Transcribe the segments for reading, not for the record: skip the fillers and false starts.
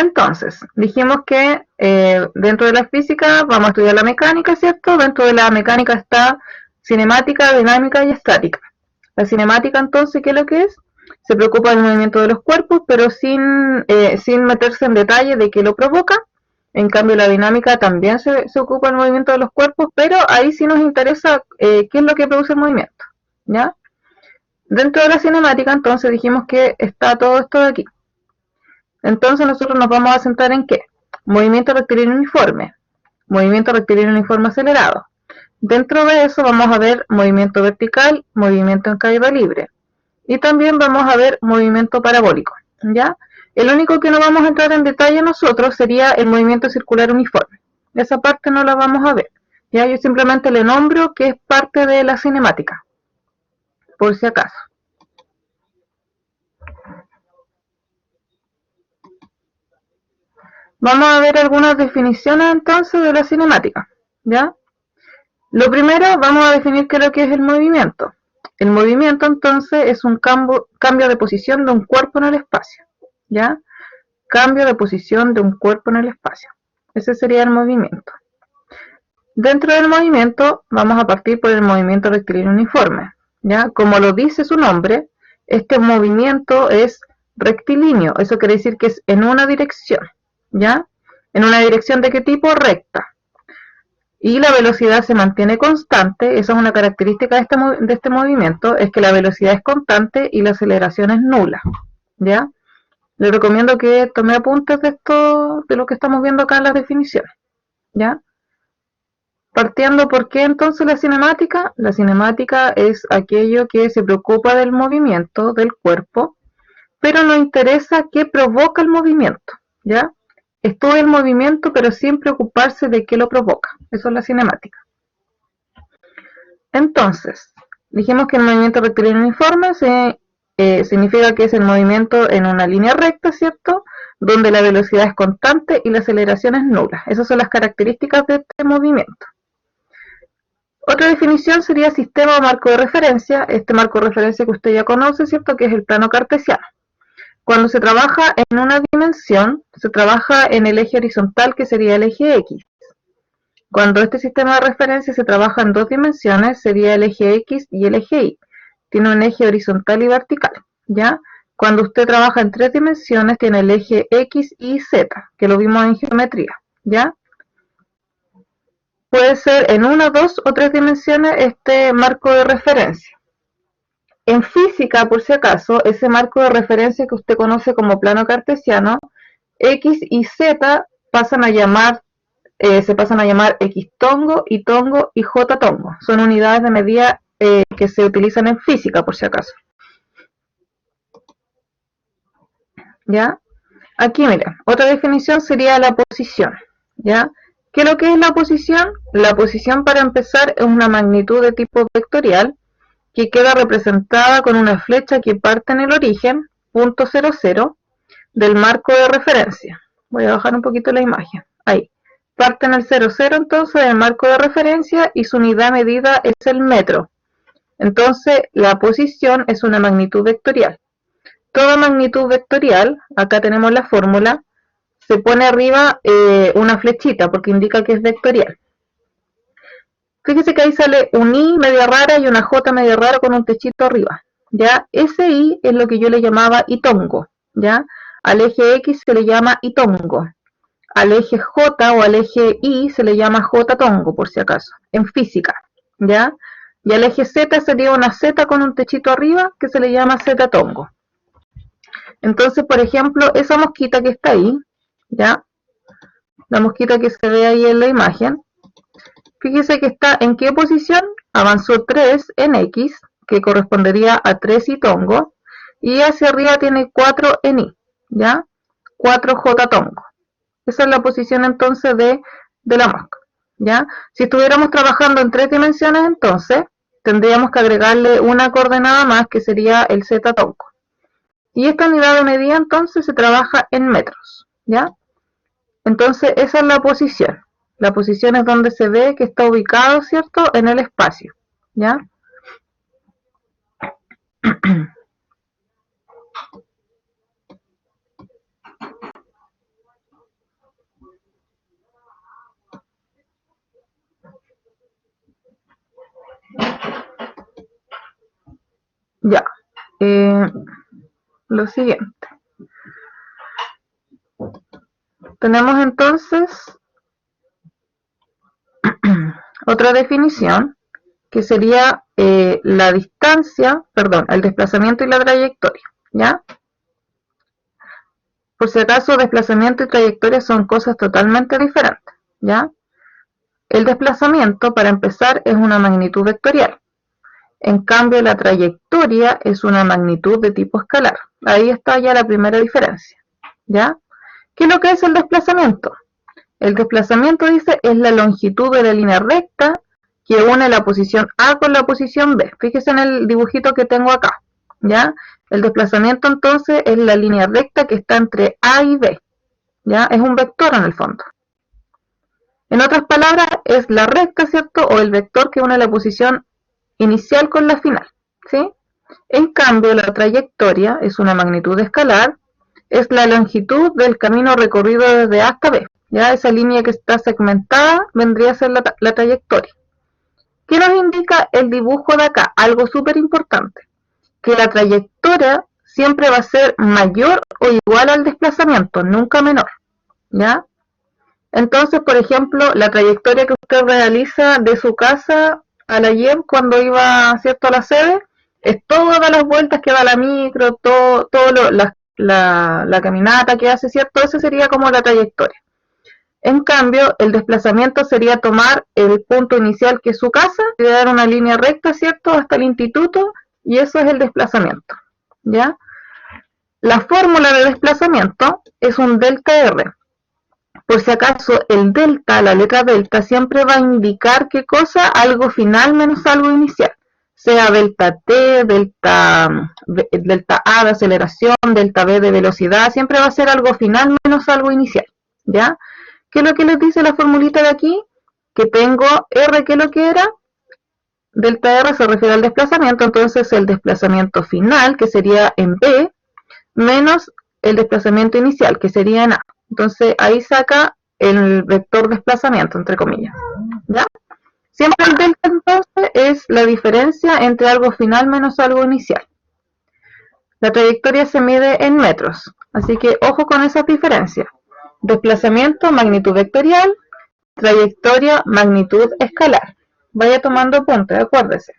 Entonces, dijimos que dentro de la física vamos a estudiar la mecánica, ¿cierto? Dentro de la mecánica está cinemática, dinámica y estática. La cinemática, entonces, ¿qué es lo que es? Se preocupa del movimiento de los cuerpos, pero sin meterse en detalle de qué lo provoca. En cambio, la dinámica también se ocupa del movimiento de los cuerpos, pero ahí sí nos interesa qué es lo que produce el movimiento, ¿ya? Dentro de la cinemática, entonces, dijimos que está todo esto de aquí. Entonces, nosotros nos vamos a centrar en qué? Movimiento rectilíneo uniforme, movimiento rectilíneo uniforme acelerado. Dentro de eso vamos a ver movimiento vertical, movimiento en caída libre. Y también vamos a ver movimiento parabólico, ¿ya? El único que no vamos a entrar en detalle nosotros sería el movimiento circular uniforme. Esa parte no la vamos a ver, ¿ya? Yo simplemente le nombro que es parte de la cinemática, por si acaso. Vamos a ver algunas definiciones entonces de la cinemática, ¿ya? Lo primero, vamos a definir qué es lo que es el movimiento. El movimiento, entonces, es un cambio de posición de un cuerpo en el espacio, ¿ya? Cambio de posición de un cuerpo en el espacio. Ese sería el movimiento. Dentro del movimiento, vamos a partir por el movimiento rectilíneo uniforme, ¿ya? Como lo dice su nombre, este movimiento es rectilíneo. Eso quiere decir que es en una dirección, ¿ya? ¿En una dirección de qué tipo? Recta. Y la velocidad se mantiene constante. Esa es una característica de este movimiento, es que la velocidad es constante y la aceleración es nula, ¿ya? Les recomiendo que tome apuntes de esto, de lo que estamos viendo acá en las definiciones, ¿ya? Partiendo, ¿por qué entonces la cinemática? La cinemática es aquello que se preocupa del movimiento del cuerpo, pero no interesa qué provoca el movimiento, ¿ya? Estudia el movimiento, pero sin preocuparse de qué lo provoca. Eso es la cinemática. Entonces, dijimos que el movimiento rectilíneo uniforme significa que es el movimiento en una línea recta, ¿cierto? Donde la velocidad es constante y la aceleración es nula. Esas son las características de este movimiento. Otra definición sería sistema o marco de referencia. Este marco de referencia que usted ya conoce, ¿cierto? Que es el plano cartesiano. Cuando se trabaja en una dimensión, se trabaja en el eje horizontal, que sería el eje X. Cuando este sistema de referencia se trabaja en dos dimensiones, sería el eje X y el eje Y. Tiene un eje horizontal y vertical, ¿ya? Cuando usted trabaja en tres dimensiones, tiene el eje X, Y, Z, que lo vimos en geometría, ¿ya? Puede ser en una, dos o tres dimensiones este marco de referencia. En física, por si acaso, ese marco de referencia que usted conoce como plano cartesiano, X y Z se pasan a llamar X tongo, Y tongo y J tongo. Son unidades de medida que se utilizan en física, por si acaso. ¿Ya? Aquí, mira, otra definición sería la posición. ¿Ya? ¿Qué es lo que es la posición? La posición, para empezar, es una magnitud de tipo vectorial que queda representada con una flecha que parte en el origen, punto 00, del marco de referencia. Voy a bajar un poquito la imagen. Ahí. Parte en el 00 entonces del marco de referencia y su unidad medida es el metro. Entonces la posición es una magnitud vectorial. Toda magnitud vectorial, acá tenemos la fórmula, se pone arriba una flechita porque indica que es vectorial. Fíjese que ahí sale un I media rara y una J media rara con un techito arriba. ¿Ya? Ese I es lo que yo le llamaba itongo. ¿Ya? Al eje X se le llama itongo. Al eje J o al eje Y se le llama J tongo, por si acaso, en física. ¿Ya? Y al eje Z sería una Z con un techito arriba que se le llama Z tongo. Entonces, por ejemplo, esa mosquita que está ahí, ¿ya? La mosquita que se ve ahí en la imagen, fíjese que está en qué posición. Avanzó 3 en X, que correspondería a 3 y tongo, y hacia arriba tiene 4 en Y, ¿ya? 4J tongo. Esa es la posición entonces de la mosca, ¿ya? Si estuviéramos trabajando en tres dimensiones, entonces tendríamos que agregarle una coordenada más, que sería el Z tongo. Y esta unidad de medida entonces se trabaja en metros, ¿ya? Entonces esa es la posición. La posición es donde se ve que está ubicado, ¿cierto?, en el espacio, ¿ya? Ya. Lo siguiente. Tenemos entonces otra definición que sería la distancia, perdón, el desplazamiento y la trayectoria, ¿ya? Por si acaso, desplazamiento y trayectoria son cosas totalmente diferentes, ¿ya? El desplazamiento, para empezar, es una magnitud vectorial. En cambio, la trayectoria es una magnitud de tipo escalar. Ahí está ya la primera diferencia, ¿ya? ¿Qué es lo que es el desplazamiento? El desplazamiento, dice, es la longitud de la línea recta que une la posición A con la posición B. Fíjese en el dibujito que tengo acá, ¿ya? El desplazamiento, entonces, es la línea recta que está entre A y B, ¿ya? Es un vector en el fondo. En otras palabras, es la recta, ¿cierto? O el vector que une la posición inicial con la final, ¿sí? En cambio, la trayectoria es una magnitud escalar, es la longitud del camino recorrido desde A hasta B. Ya esa línea que está segmentada vendría a ser la trayectoria. ¿Qué nos indica el dibujo de acá? Algo súper importante, que la trayectoria siempre va a ser mayor o igual al desplazamiento, nunca menor, ¿ya? Entonces, por ejemplo, la trayectoria que usted realiza de su casa a la YEM cuando iba, ¿cierto?, a la sede, es todas las vueltas que da la micro, la caminata que hace, ¿cierto? Esa sería como la trayectoria. En cambio, el desplazamiento sería tomar el punto inicial que es su casa y dar una línea recta, ¿cierto?, hasta el instituto, y eso es el desplazamiento, ¿ya? La fórmula de desplazamiento es un delta R. Por si acaso, el delta, la letra delta, siempre va a indicar qué cosa, algo final menos algo inicial. Sea delta T, delta A de aceleración, delta B de velocidad, siempre va a ser algo final menos algo inicial, ¿ya? ¿Qué es lo que les dice la formulita de aquí? Que tengo R, ¿qué es lo que era? Delta R se refiere al desplazamiento, entonces el desplazamiento final, que sería en B, menos el desplazamiento inicial, que sería en A. Entonces ahí saca el vector desplazamiento, entre comillas, ¿ya? Siempre el delta entonces es la diferencia entre algo final menos algo inicial. La trayectoria se mide en metros, así que ojo con esas diferencias. Desplazamiento, magnitud vectorial; trayectoria, magnitud escalar. Vaya tomando apuntes, acuérdese.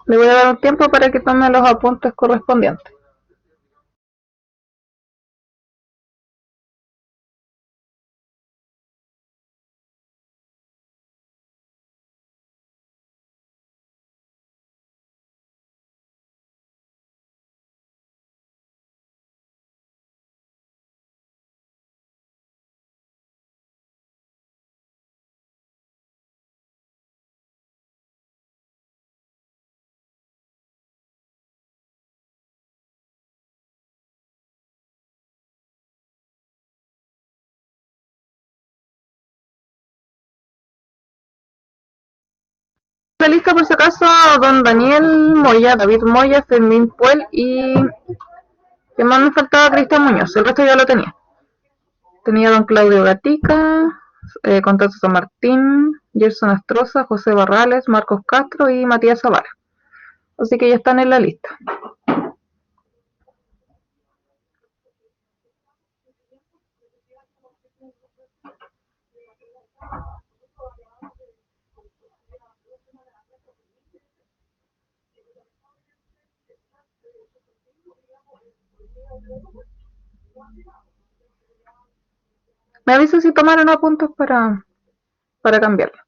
Le voy a dar un tiempo para que tome los apuntes correspondientes. La lista, por si acaso, don Daniel Moya, David Moya, Fermín Puel y... ¿qué más me faltaba? Cristian Muñoz. El resto ya lo tenía. Tenía don Claudio Gatica, Constanzo San Martín, Gerson Astroza, José Barrales, Marcos Castro y Matías Zavala. Así que ya están en la lista. Me aviso si tomaron apuntes para cambiarlo.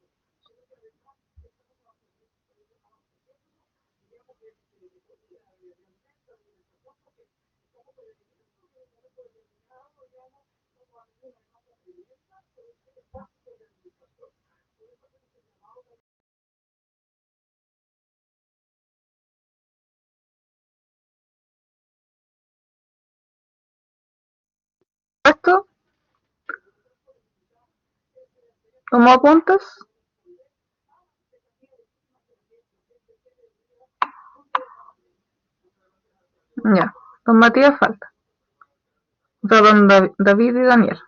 ¿Esto? ¿Tomó apuntes? Ya. Don Matías falta. Don David y Daniel.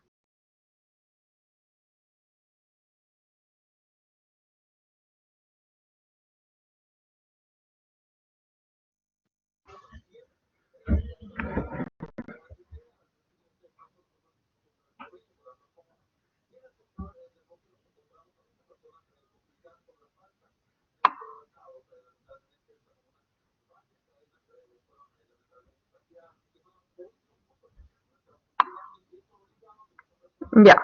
Ya.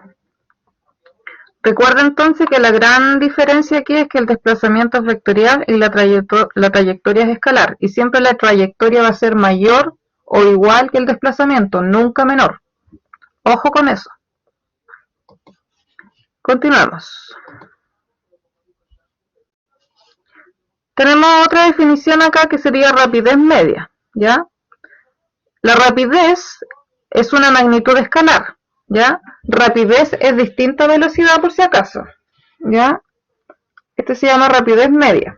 Recuerda entonces que la gran diferencia aquí es que el desplazamiento es vectorial y la trayectoria es escalar. Y siempre la trayectoria va a ser mayor o igual que el desplazamiento, nunca menor. Ojo con eso. Continuemos. Tenemos otra definición acá que sería rapidez media, ¿ya? La rapidez es una magnitud escalar, ¿ya? Rapidez es distinta a velocidad por si acaso, ¿ya? Este se llama rapidez media.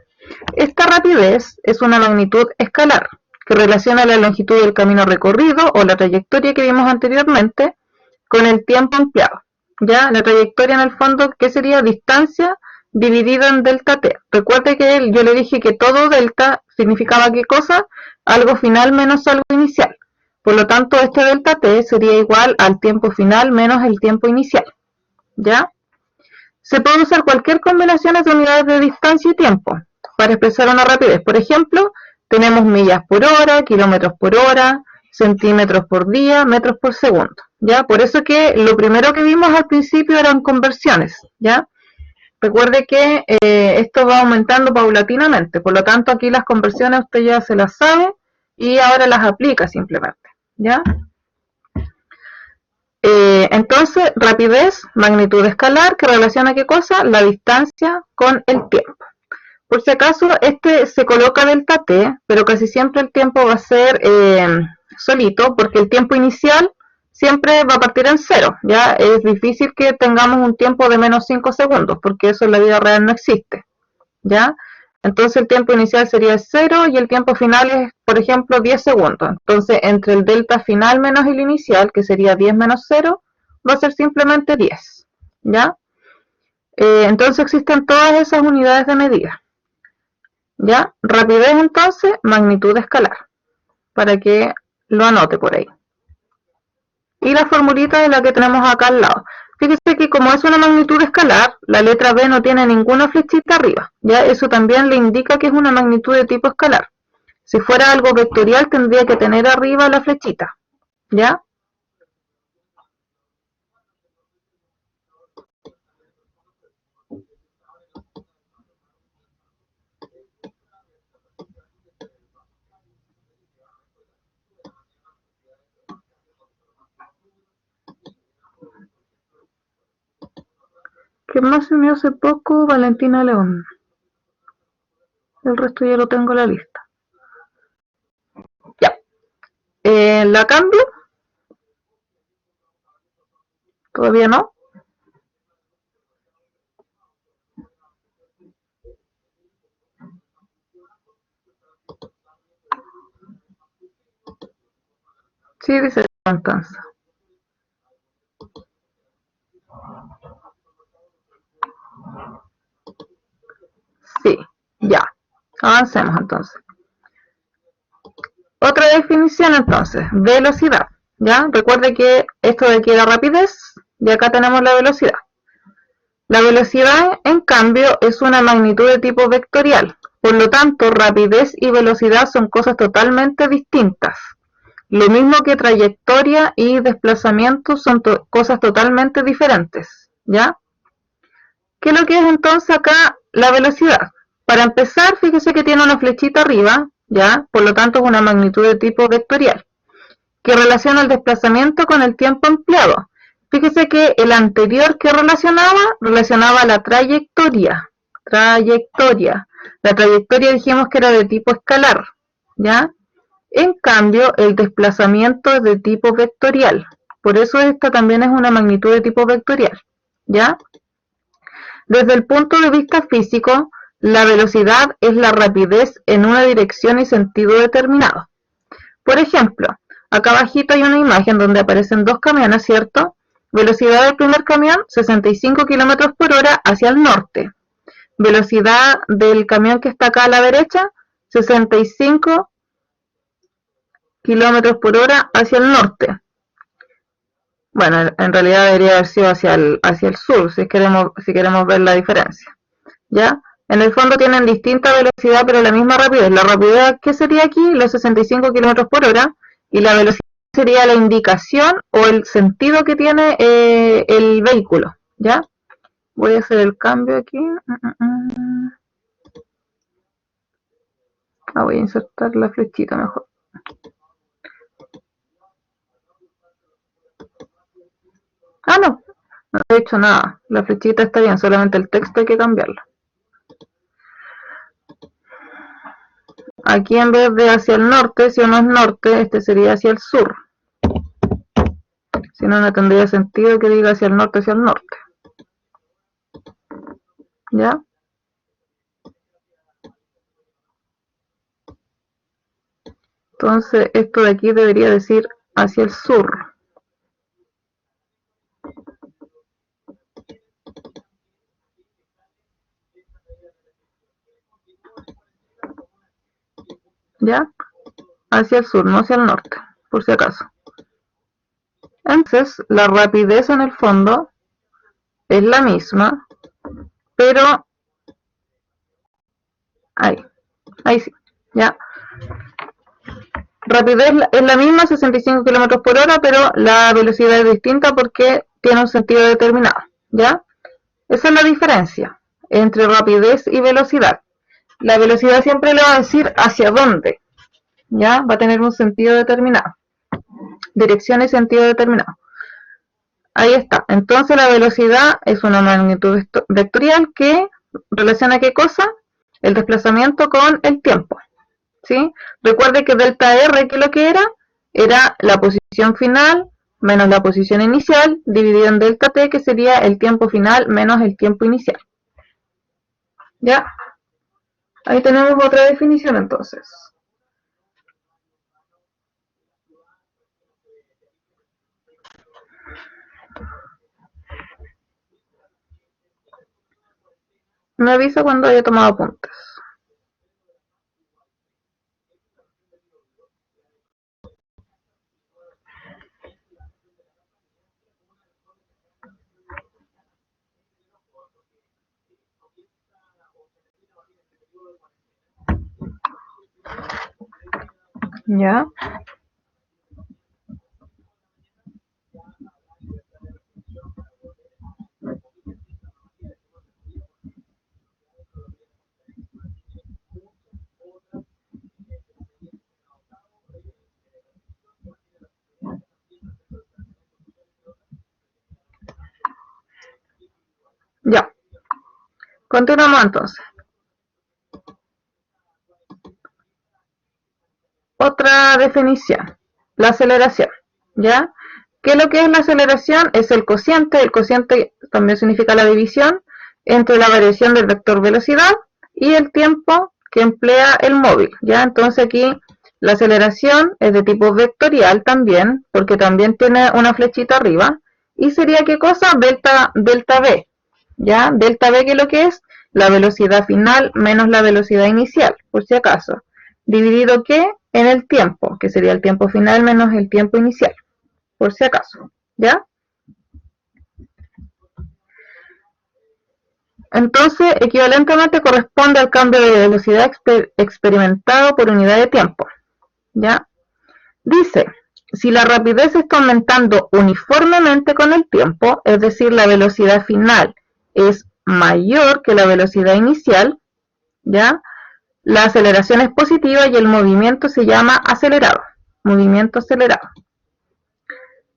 Esta rapidez es una magnitud escalar que relaciona la longitud del camino recorrido o la trayectoria que vimos anteriormente con el tiempo empleado. ¿Ya? La trayectoria en el fondo, ¿qué sería? Distancia dividida en delta t. Recuerde que yo le dije que todo delta significaba ¿qué cosa? Algo final menos algo inicial. Por lo tanto, este delta t sería igual al tiempo final menos el tiempo inicial. ¿Ya? Se puede usar cualquier combinación de unidades de distancia y tiempo para expresar una rapidez. Por ejemplo, tenemos millas por hora, kilómetros por hora, centímetros por día, metros por segundo. ¿Ya? Por eso que lo primero que vimos al principio eran conversiones. ¿Ya? Recuerde que esto va aumentando paulatinamente. Por lo tanto, aquí las conversiones usted ya se las sabe y ahora las aplica simplemente. ¿Ya? Entonces, rapidez, magnitud escalar, que relaciona ¿qué cosa? La distancia con el tiempo. Por si acaso, este se coloca delta t, pero casi siempre el tiempo va a ser solito, porque el tiempo inicial siempre va a partir en cero. Ya es difícil que tengamos un tiempo de menos 5 segundos, porque eso en la vida real no existe. ¿Ya? Entonces el tiempo inicial sería 0 y el tiempo final es, por ejemplo, 10 segundos. Entonces, entre el delta final menos el inicial, que sería 10 menos 0, va a ser simplemente 10. ¿Ya? Entonces existen todas esas unidades de medida. ¿Ya? Rapidez entonces, magnitud escalar, para que lo anote por ahí. Y la formulita es la que tenemos acá al lado. Fíjese que como es una magnitud escalar, la letra B no tiene ninguna flechita arriba. ¿Ya? Eso también le indica que es una magnitud de tipo escalar. Si fuera algo vectorial tendría que tener arriba la flechita. ¿Ya? ¿Quién más se unió hace poco? Valentina León. El resto ya lo tengo en la lista. Ya. ¿La cambio? ¿Todavía no? Sí, dice Constanza. Sí, ya. Avancemos entonces. Otra definición entonces, velocidad. ¿Ya? Recuerde que esto de aquí era rapidez y acá tenemos la velocidad. La velocidad, en cambio, es una magnitud de tipo vectorial. Por lo tanto, rapidez y velocidad son cosas totalmente distintas. Lo mismo que trayectoria y desplazamiento son cosas totalmente diferentes. ¿Ya? ¿Qué es lo que es entonces acá la velocidad? Para empezar, fíjese que tiene una flechita arriba, ¿ya? Por lo tanto, es una magnitud de tipo vectorial, que relaciona el desplazamiento con el tiempo empleado. Fíjese que el anterior que relacionaba la trayectoria. La trayectoria dijimos que era de tipo escalar, ¿ya? En cambio, el desplazamiento es de tipo vectorial. Por eso esta también es una magnitud de tipo vectorial, ¿ya? Desde el punto de vista físico, la velocidad es la rapidez en una dirección y sentido determinado. Por ejemplo, Acá abajito hay una imagen donde aparecen dos camiones, ¿cierto? Velocidad del primer camión, 65 km por hora hacia el norte. Velocidad del camión que está acá a la derecha, 65 km por hora hacia el norte. Bueno, en realidad debería haber sido hacia el sur, si queremos ver la diferencia. ¿Ya? En el fondo tienen distinta velocidad, pero la misma rapidez. La rapidez, ¿qué sería aquí? Los 65 km por hora. Y la velocidad sería la indicación o el sentido que tiene el vehículo. ¿Ya? Voy a hacer el cambio aquí. Voy a insertar la flechita mejor. No he hecho nada. La flechita está bien, solamente el texto hay que cambiarlo. Aquí en vez de hacia el norte, si uno es norte, este sería hacia el sur. Si no, no tendría sentido que diga hacia el norte, hacia el norte. ¿Ya? Entonces, esto de aquí debería decir hacia el sur. ¿Ya? Hacia el sur, no hacia el norte, por si acaso. Entonces, la rapidez en el fondo es la misma, pero ahí sí, ¿ya? Rapidez es la misma, 65 km por hora, pero la velocidad es distinta porque tiene un sentido determinado, ¿ya? Esa es la diferencia entre rapidez y velocidad. La velocidad siempre le va a decir hacia dónde, ¿ya? Va a tener un sentido determinado. Dirección y sentido determinado. Ahí está. Entonces la velocidad es una magnitud vectorial que relaciona ¿qué cosa? El desplazamiento con el tiempo. ¿Sí? Recuerde que delta R, ¿qué es lo que era? Era la posición final menos la posición inicial dividido en delta T, que sería el tiempo final menos el tiempo inicial. ¿Ya? Ahí tenemos otra definición entonces. Me avisa cuando haya tomado apuntes. ¿Ya? Ya. Continuamos entonces. Otra definición. La aceleración. ¿Ya? ¿Qué es lo que es la aceleración? Es el cociente también significa la división entre la variación del vector velocidad y el tiempo que emplea el móvil. ¿Ya? Entonces aquí la aceleración es de tipo vectorial también, porque también tiene una flechita arriba. ¿Y sería qué cosa? Delta V. ¿Ya? Delta V, ¿qué es lo que es? La velocidad final menos la velocidad inicial, por si acaso. ¿Dividido qué? En el tiempo, que sería el tiempo final menos el tiempo inicial, por si acaso. ¿Ya? Entonces, equivalentemente corresponde al cambio de velocidad experimentado por unidad de tiempo. ¿Ya? Dice, si la rapidez está aumentando uniformemente con el tiempo, es decir, la velocidad final es mayor que la velocidad inicial, ¿ya? La aceleración es positiva y el movimiento se llama acelerado. Movimiento acelerado.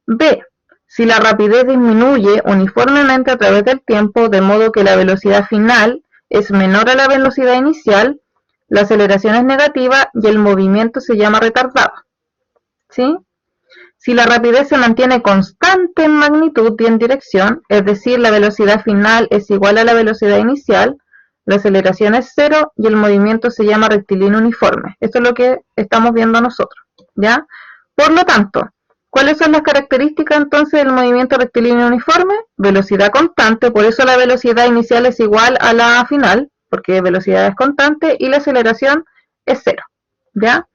B. Si la rapidez disminuye uniformemente a través del tiempo, de modo que la velocidad final es menor a la velocidad inicial, la aceleración es negativa y el movimiento se llama retardado. ¿Sí? Si la rapidez se mantiene constante en magnitud y en dirección, es decir, la velocidad final es igual a la velocidad inicial, la aceleración es cero y el movimiento se llama rectilíneo uniforme. Esto es lo que estamos viendo nosotros, ¿ya? Por lo tanto, ¿cuáles son las características entonces del movimiento rectilíneo uniforme? Velocidad constante, por eso la velocidad inicial es igual a la final, porque velocidad es constante y la aceleración es cero, ¿ya?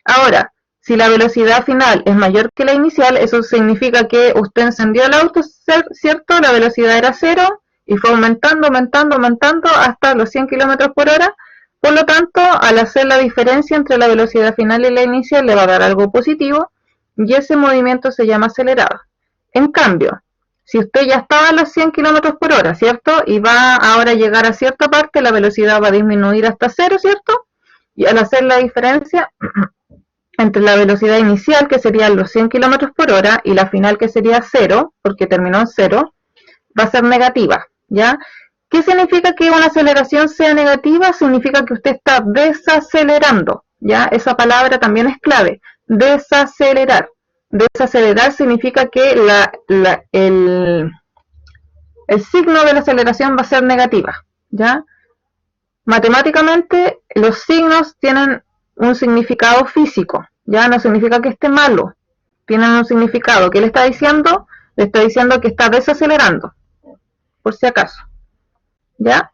Ahora, si la velocidad final es mayor que la inicial, eso significa que usted encendió el auto, ¿cierto? La velocidad era cero y fue aumentando, aumentando, aumentando hasta los 100 km por hora. Por lo tanto, al hacer la diferencia entre la velocidad final y la inicial le va a dar algo positivo y ese movimiento se llama acelerado. En cambio, si usted ya estaba a los 100 km por hora, ¿cierto? Y va ahora a llegar a cierta parte, la velocidad va a disminuir hasta cero, ¿cierto? Y al hacer la diferencia entre la velocidad inicial, que serían los 100 km por hora, y la final, que sería cero, porque terminó en cero, va a ser negativa, ¿ya? ¿Qué significa que una aceleración sea negativa? Significa que usted está desacelerando, ¿ya? Esa palabra también es clave, desacelerar. Desacelerar significa que el signo de la aceleración va a ser negativa, ¿ya? Matemáticamente, los signos tienen un significado físico, ya no significa que esté malo, tienen un significado. ¿Qué le está diciendo? Le está diciendo que está desacelerando, por si acaso, ¿ya?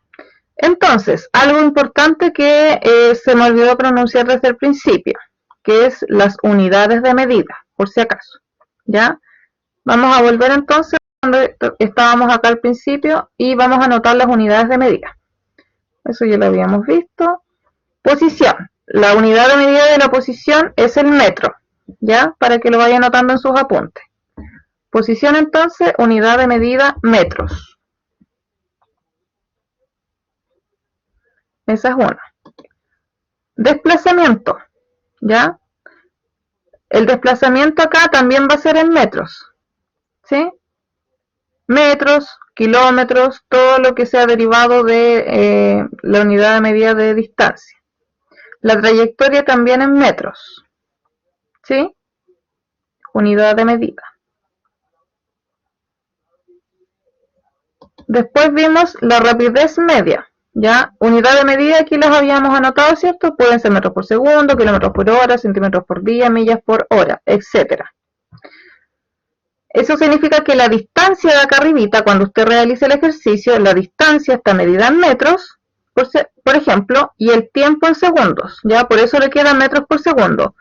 Entonces, algo importante que se me olvidó pronunciar desde el principio, que es las unidades de medida, por si acaso, ¿ya? Vamos a volver entonces cuando estábamos acá al principio y vamos a anotar las unidades de medida. Eso ya lo habíamos visto. Posición. La unidad de medida de la posición es el metro, ¿ya? Para que lo vaya anotando en sus apuntes. Posición entonces, unidad de medida, metros. Esa es una. Desplazamiento, ¿ya? El desplazamiento acá también va a ser en metros, ¿sí? Metros, kilómetros, todo lo que sea derivado de la unidad de medida de distancia. La trayectoria también en metros, ¿sí? Unidad de medida. Después vimos la rapidez media, ¿ya? Unidad de medida, aquí las habíamos anotado, ¿cierto? Pueden ser metros por segundo, kilómetros por hora, centímetros por día, millas por hora, etc. Eso significa que la distancia de acá arribita, cuando usted realice el ejercicio, la distancia está medida en metros, por ejemplo, y el tiempo en segundos, ¿ya? Por eso le quedan metros por segundo.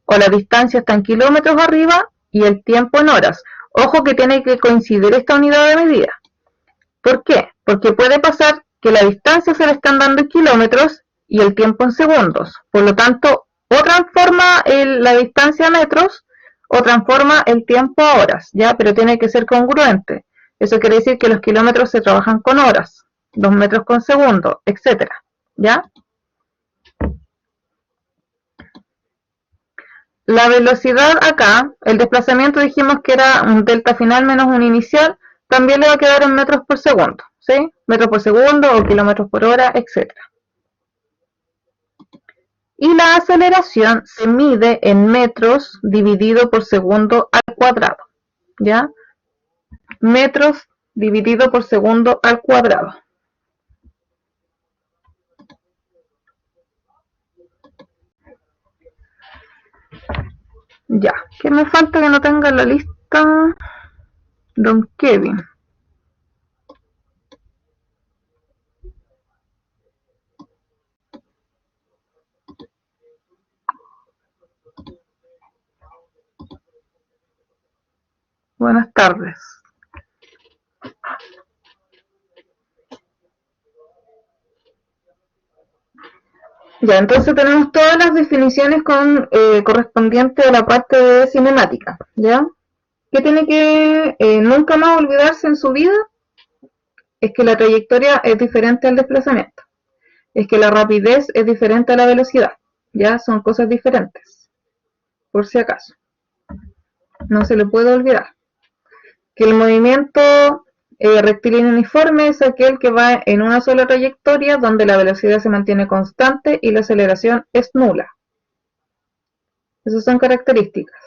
O la distancia está en kilómetros arriba y el tiempo en horas. Ojo que tiene que coincidir esta unidad de medida. ¿Por qué? Porque puede pasar que la distancia se le están dando en kilómetros y el tiempo en segundos. Por lo tanto, o transforma la distancia a metros o transforma el tiempo a horas, ¿ya? Pero tiene que ser congruente. Eso quiere decir que los kilómetros se trabajan con horas, los metros con segundo, etcétera, ¿ya? La velocidad acá, el desplazamiento dijimos que era un delta final menos un inicial, también le va a quedar en metros por segundo, ¿sí? Metros por segundo o kilómetros por hora, etc. Y la aceleración se mide en metros dividido por segundo al cuadrado, ¿ya? Metros dividido por segundo al cuadrado. Ya, ¿qué me falta que no tenga en la lista? Don Kevin. Buenas tardes. Ya, entonces tenemos todas las definiciones correspondientes a la parte de cinemática, ¿ya? ¿Qué tiene que nunca más olvidarse en su vida? Es que la trayectoria es diferente al desplazamiento. Es que la rapidez es diferente a la velocidad, ¿ya? Son cosas diferentes, por si acaso. No se le puede olvidar. Que el movimiento rectilíneo uniforme es aquel que va en una sola trayectoria donde la velocidad se mantiene constante y la aceleración es nula. Esas son características.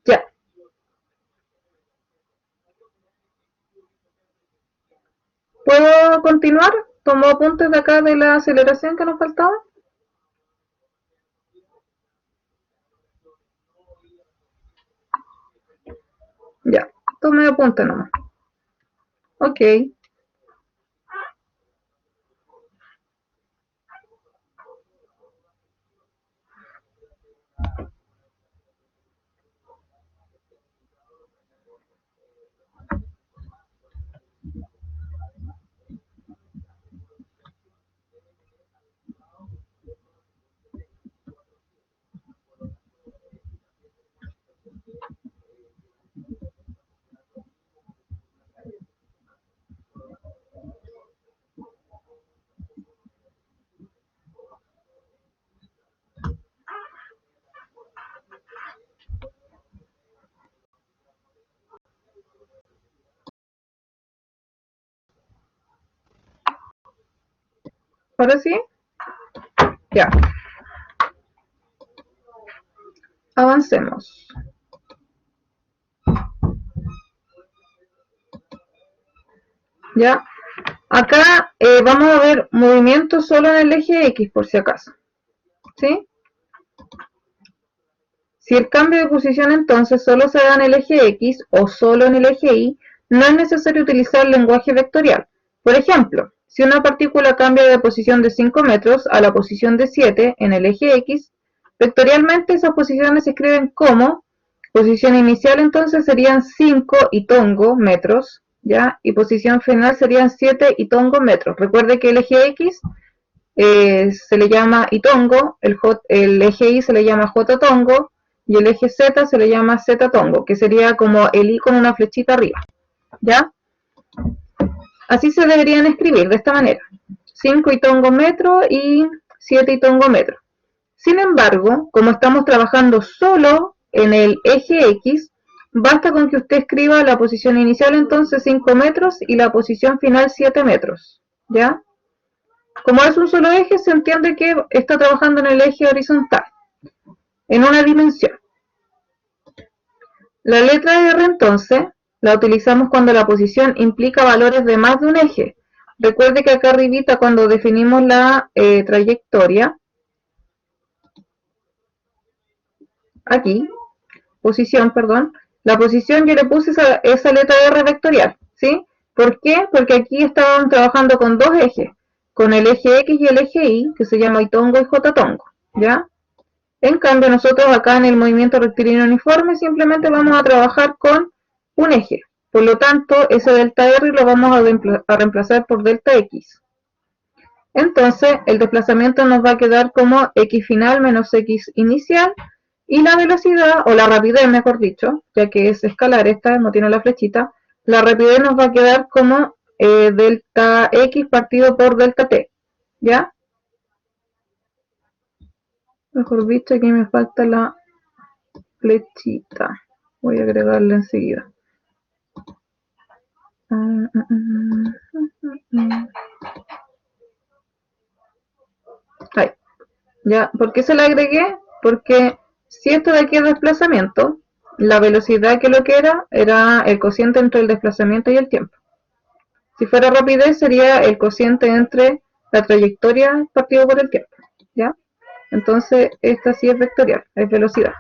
Ya. ¿Puedo continuar? ¿Tomó apuntes de acá de la aceleración que nos faltaba? Ya, tomé apuntes nomás. Ok. ¿Ahora sí? Ya. Avancemos. Ya. Acá vamos a ver movimientos solo en el eje X, por si acaso. ¿Sí? Si el cambio de posición entonces solo se da en el eje X o solo en el eje Y, no es necesario utilizar el lenguaje vectorial. Por ejemplo, si una partícula cambia de posición de 5 metros a la posición de 7 en el eje X, vectorialmente esas posiciones se escriben como posición inicial entonces serían 5 y tongo metros, ¿ya? Y posición final serían 7 y tongo metros. Recuerde que el eje X se le llama itongo, el eje Y se le llama j-tongo y el eje Z se le llama z-tongo, que sería como el Y con una flechita arriba, ¿ya? Así se deberían escribir de esta manera: 5 itongo metro y 7 itongo metro. Sin embargo, como estamos trabajando solo en el eje X, basta con que usted escriba la posición inicial entonces 5 metros y la posición final 7 metros, ¿ya? Como es un solo eje, se entiende que está trabajando en el eje horizontal, en una dimensión. La letra R entonces la utilizamos cuando la posición implica valores de más de un eje. Recuerde que acá arribita cuando definimos la trayectoria, aquí, posición, perdón, la posición yo le puse esa letra R vectorial, ¿sí? ¿Por qué? Porque aquí estaban trabajando con dos ejes, con el eje X y el eje Y, que se llama Y-tongo y J-tongo, ¿ya? En cambio, nosotros acá en el movimiento rectilíneo uniforme simplemente vamos a trabajar con un eje. Por lo tanto, ese delta R lo vamos a reemplazar por delta X. Entonces, el desplazamiento nos va a quedar como X final menos X inicial, y la velocidad, o la rapidez mejor dicho, ya que es escalar esta, no tiene la flechita, la rapidez nos va a quedar como delta X partido por delta T, ¿ya? Mejor dicho, aquí me falta la flechita. Voy a agregarla enseguida. Ahí. Ya, ¿por qué se la agregué? Porque si esto de aquí es desplazamiento, la velocidad que lo que era el cociente entre el desplazamiento y el tiempo. Si fuera rapidez sería el cociente entre la trayectoria partido por el tiempo, ¿ya? Entonces esta sí es vectorial, es velocidad.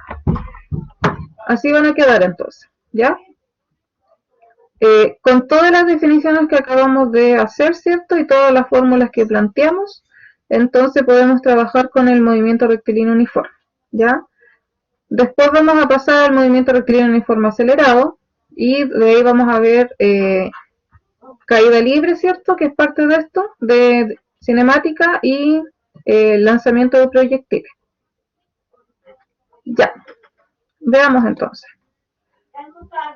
Así van a quedar entonces, ¿ya? Con todas las definiciones que acabamos de hacer, ¿cierto? Y todas las fórmulas que planteamos, entonces podemos trabajar con el movimiento rectilíneo uniforme, ¿ya? Después vamos a pasar al movimiento rectilíneo uniforme acelerado, y de ahí vamos a ver caída libre, ¿cierto? Que es parte de esto, de cinemática y lanzamiento de proyectiles. Ya, veamos entonces.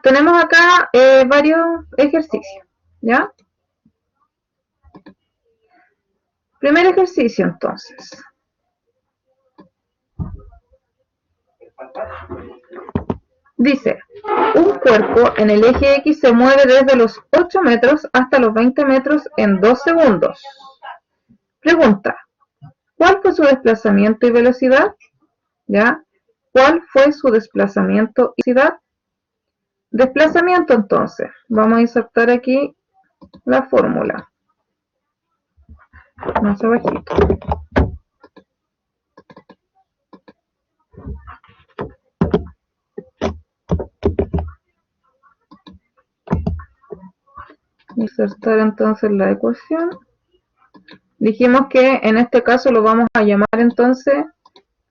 Tenemos acá varios ejercicios, ¿ya? Primer ejercicio entonces. Dice, un cuerpo en el eje X se mueve desde los 8 metros hasta los 20 metros en 2 segundos. Pregunta, ¿cuál fue su desplazamiento y velocidad? ¿Ya? ¿Cuál fue su desplazamiento y velocidad? Desplazamiento entonces. Vamos a insertar aquí la fórmula. más abajito. Insertar entonces la ecuación. Dijimos que en este caso lo vamos a llamar entonces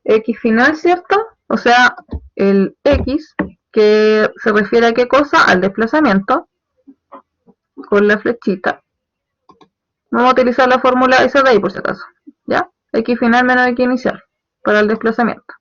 x final, ¿cierto? O sea, el x, que se refiere a qué cosa, al desplazamiento, con la flechita. Vamos a utilizar la fórmula esa de ahí por si acaso, ¿ya? X final menos x inicial, para el desplazamiento.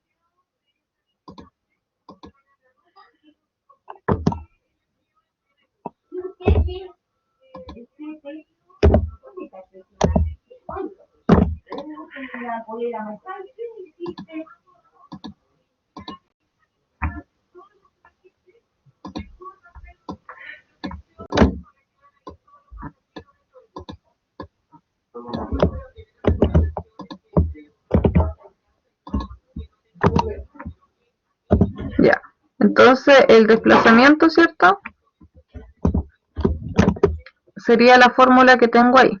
Ya, entonces el desplazamiento, ¿cierto? Sería la fórmula que tengo ahí.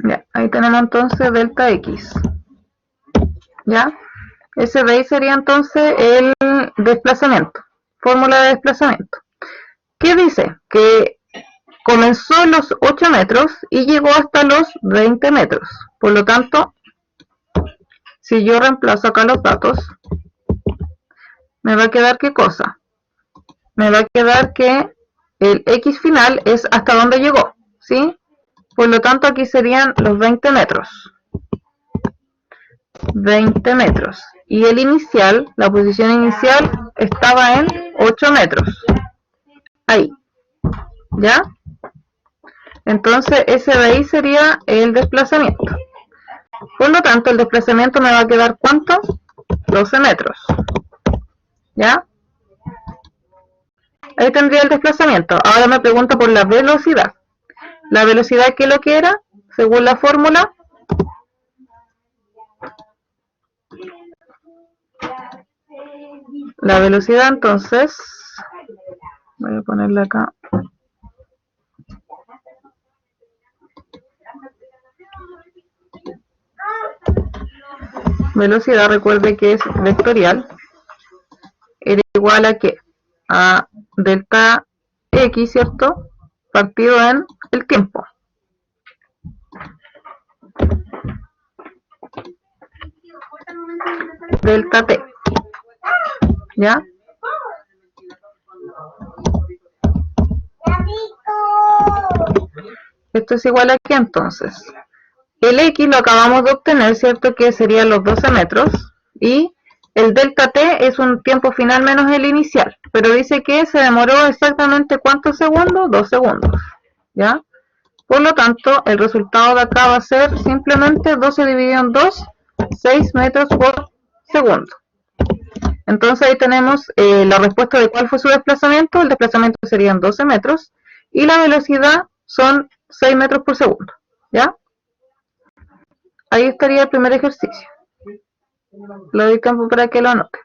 Ya, ahí tenemos entonces delta x. ¿Ya? Ese de ahí sería entonces el desplazamiento. Fórmula de desplazamiento. ¿Qué dice? Que comenzó en los 8 metros y llegó hasta los 20 metros. Por lo tanto, si yo reemplazo acá los datos, me va a quedar ¿qué cosa? Me va a quedar que el x final es hasta donde llegó, ¿sí? Por lo tanto, aquí serían los 20 metros. 20 metros. Y el inicial, la posición inicial, estaba en 8 metros. Ahí. ¿Ya? Entonces, ese de ahí sería el desplazamiento. Por lo tanto, el desplazamiento me va a quedar ¿cuánto? 12 metros. ¿Ya? Ahí tendría el desplazamiento. Ahora me pregunta por la velocidad. La velocidad, ¿qué es lo que era? Según la fórmula. La velocidad, entonces, voy a ponerla acá. Velocidad, recuerde que es vectorial. Era igual a ¿qué? A delta x, ¿cierto? Partido en el tiempo. Delta t. ¿Ya? Esto es igual a ¿qué entonces? El x lo acabamos de obtener, ¿cierto? Que serían los 12 metros. Y el delta t es un tiempo final menos el inicial. Pero dice que se demoró exactamente ¿cuántos segundos? 2 segundos. ¿Ya? Por lo tanto, el resultado de acá va a ser simplemente 12 dividido en 2, 6 metros por segundo. Entonces ahí tenemos la respuesta de cuál fue su desplazamiento. El desplazamiento serían 12 metros y la velocidad son 6 metros por segundo. ¿Ya? Ahí estaría el primer ejercicio. Le doy tiempo para que lo anote.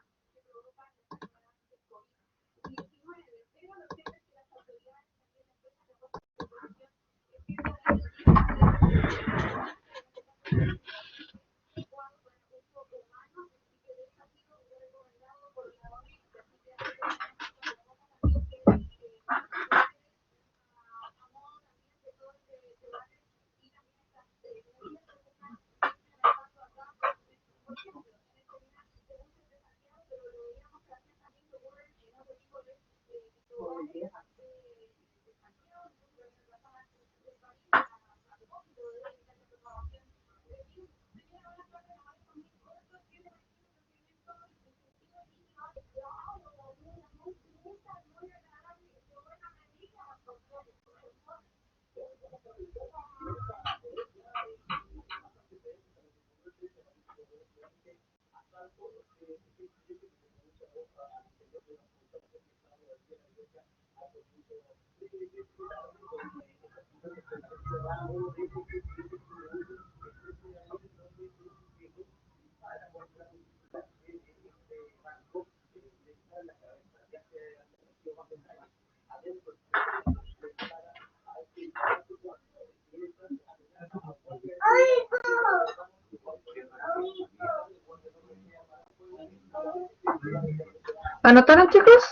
¿Anotaron, chicos?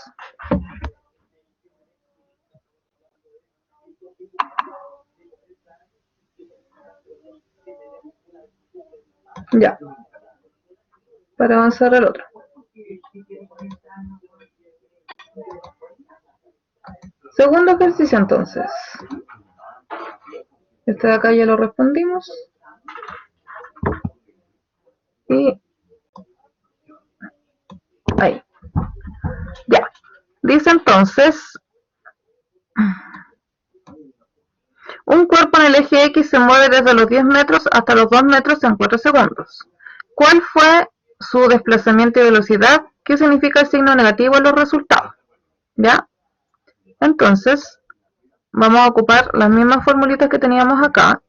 Ya, para avanzar al otro. Segundo ejercicio entonces. Este de acá ya lo respondimos. Y ahí. Ya. Dice entonces, un cuerpo en el eje X se mueve desde los 10 metros hasta los 2 metros en 4 segundos. ¿Cuál fue su desplazamiento y velocidad? ¿Qué significa el signo negativo en los resultados? ¿Ya? Entonces, vamos a ocupar las mismas formulitas que teníamos acá.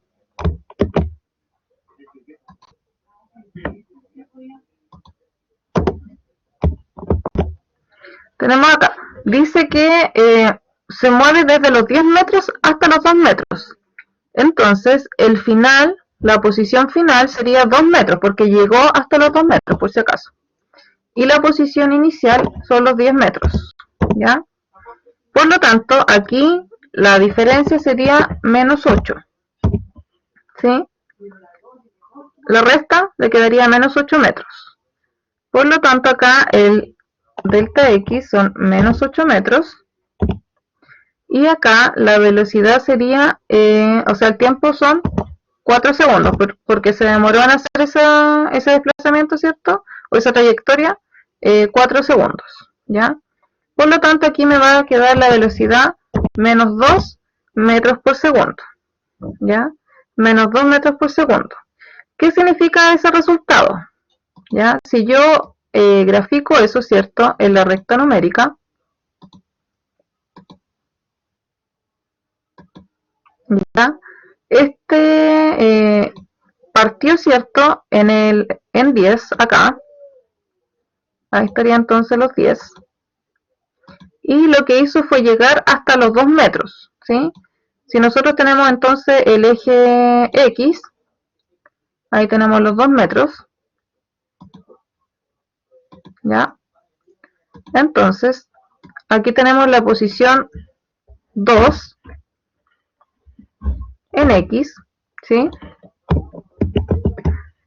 Tenemos acá, dice que se mueve desde los 10 metros hasta los 2 metros. Entonces, el final, la posición final sería 2 metros, porque llegó hasta los 2 metros, por si acaso. Y la posición inicial son los 10 metros, ¿ya? Por lo tanto, aquí la diferencia sería menos 8, ¿sí? La resta le quedaría menos 8 metros. Por lo tanto, acá el delta X son menos 8 metros. Y acá la velocidad sería, o sea, el tiempo son 4 segundos, porque se demoró en hacer ese desplazamiento, ¿cierto? O esa trayectoria, 4 segundos, ¿ya? Por lo tanto, aquí me va a quedar la velocidad menos 2 metros por segundo, ¿ya? Menos 2 metros por segundo. ¿Qué significa ese resultado? ¿Ya? Si yo grafico eso, ¿cierto? En la recta numérica, ¿ya? Partió, ¿cierto? En 10 acá. Ahí estaría entonces los 10. Y lo que hizo fue llegar hasta los 2 metros, ¿sí? Si nosotros tenemos entonces el eje X, ahí tenemos los 2 metros, ¿ya? Entonces, aquí tenemos la posición 2 en X, ¿sí?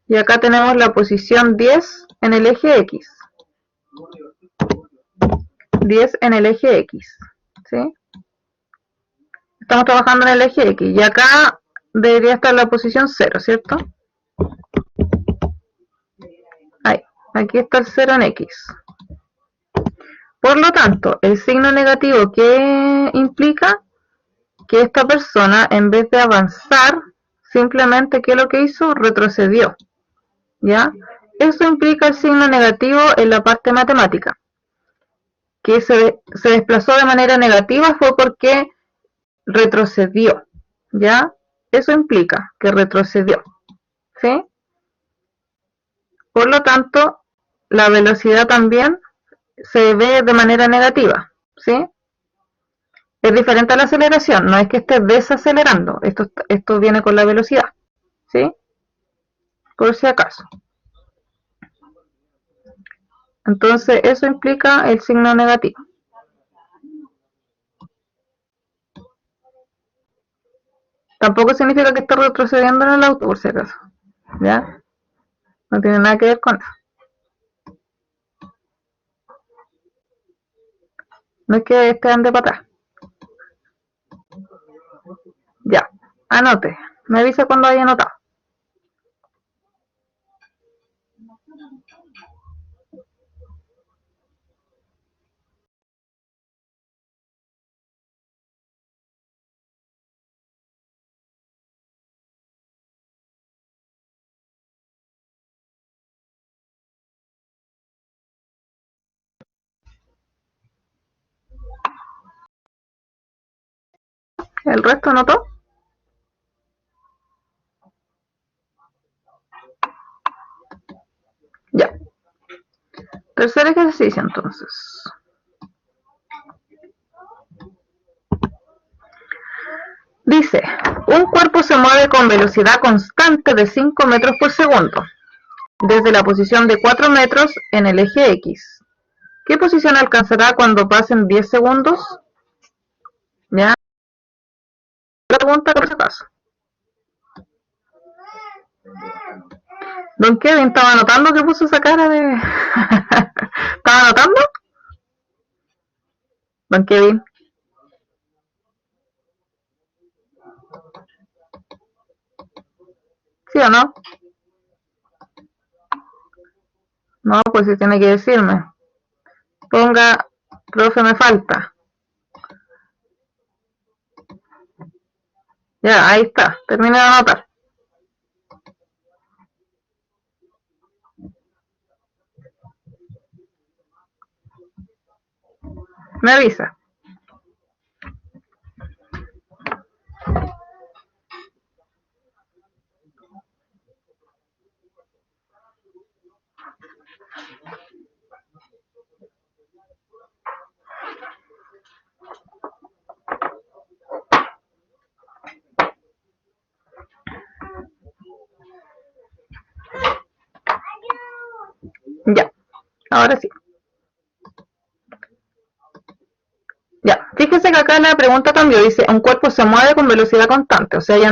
Y acá tenemos la posición 10 en el eje X. 10 en el eje X, ¿sí? Estamos trabajando en el eje X y acá debería estar la posición 0, ¿cierto? Ahí, aquí está el 0 en X. Por lo tanto, el signo negativo que implica que esta persona, en vez de avanzar, simplemente, ¿qué es lo que hizo? Retrocedió, ¿ya? Eso implica el signo negativo en la parte matemática. Que se desplazó de manera negativa fue porque retrocedió, ¿ya? Eso implica que retrocedió, ¿sí? Por lo tanto, la velocidad también se ve de manera negativa, ¿sí? Es diferente a la aceleración, no es que esté desacelerando, esto viene con la velocidad, ¿sí? Por si acaso. Entonces, eso implica el signo negativo. Tampoco significa que esté retrocediendo en el auto, por si acaso, ¿ya? No tiene nada que ver con eso. No es que esté ande para atrás. Ya, anote. Me avisa cuando haya anotado. ¿El resto anotó? Ya. Tercer ejercicio, entonces. Dice, un cuerpo se mueve con velocidad constante de 5 metros por segundo, desde la posición de 4 metros en el eje X. ¿Qué posición alcanzará cuando pasen 10 segundos? ¿Ya? La pregunta por si acaso. Don Kevin, ¿estaba anotando que puso esa cara de...? ¿Estaba anotando? Don Kevin. ¿Sí o no? No, pues sí tiene que decirme. Ponga, profe, me falta. Ya, ahí está. Termine de anotar. Me avisa. Ya, ahora sí. Ya, fíjese que acá la pregunta cambió, dice, un cuerpo se mueve con velocidad constante, o sea, ya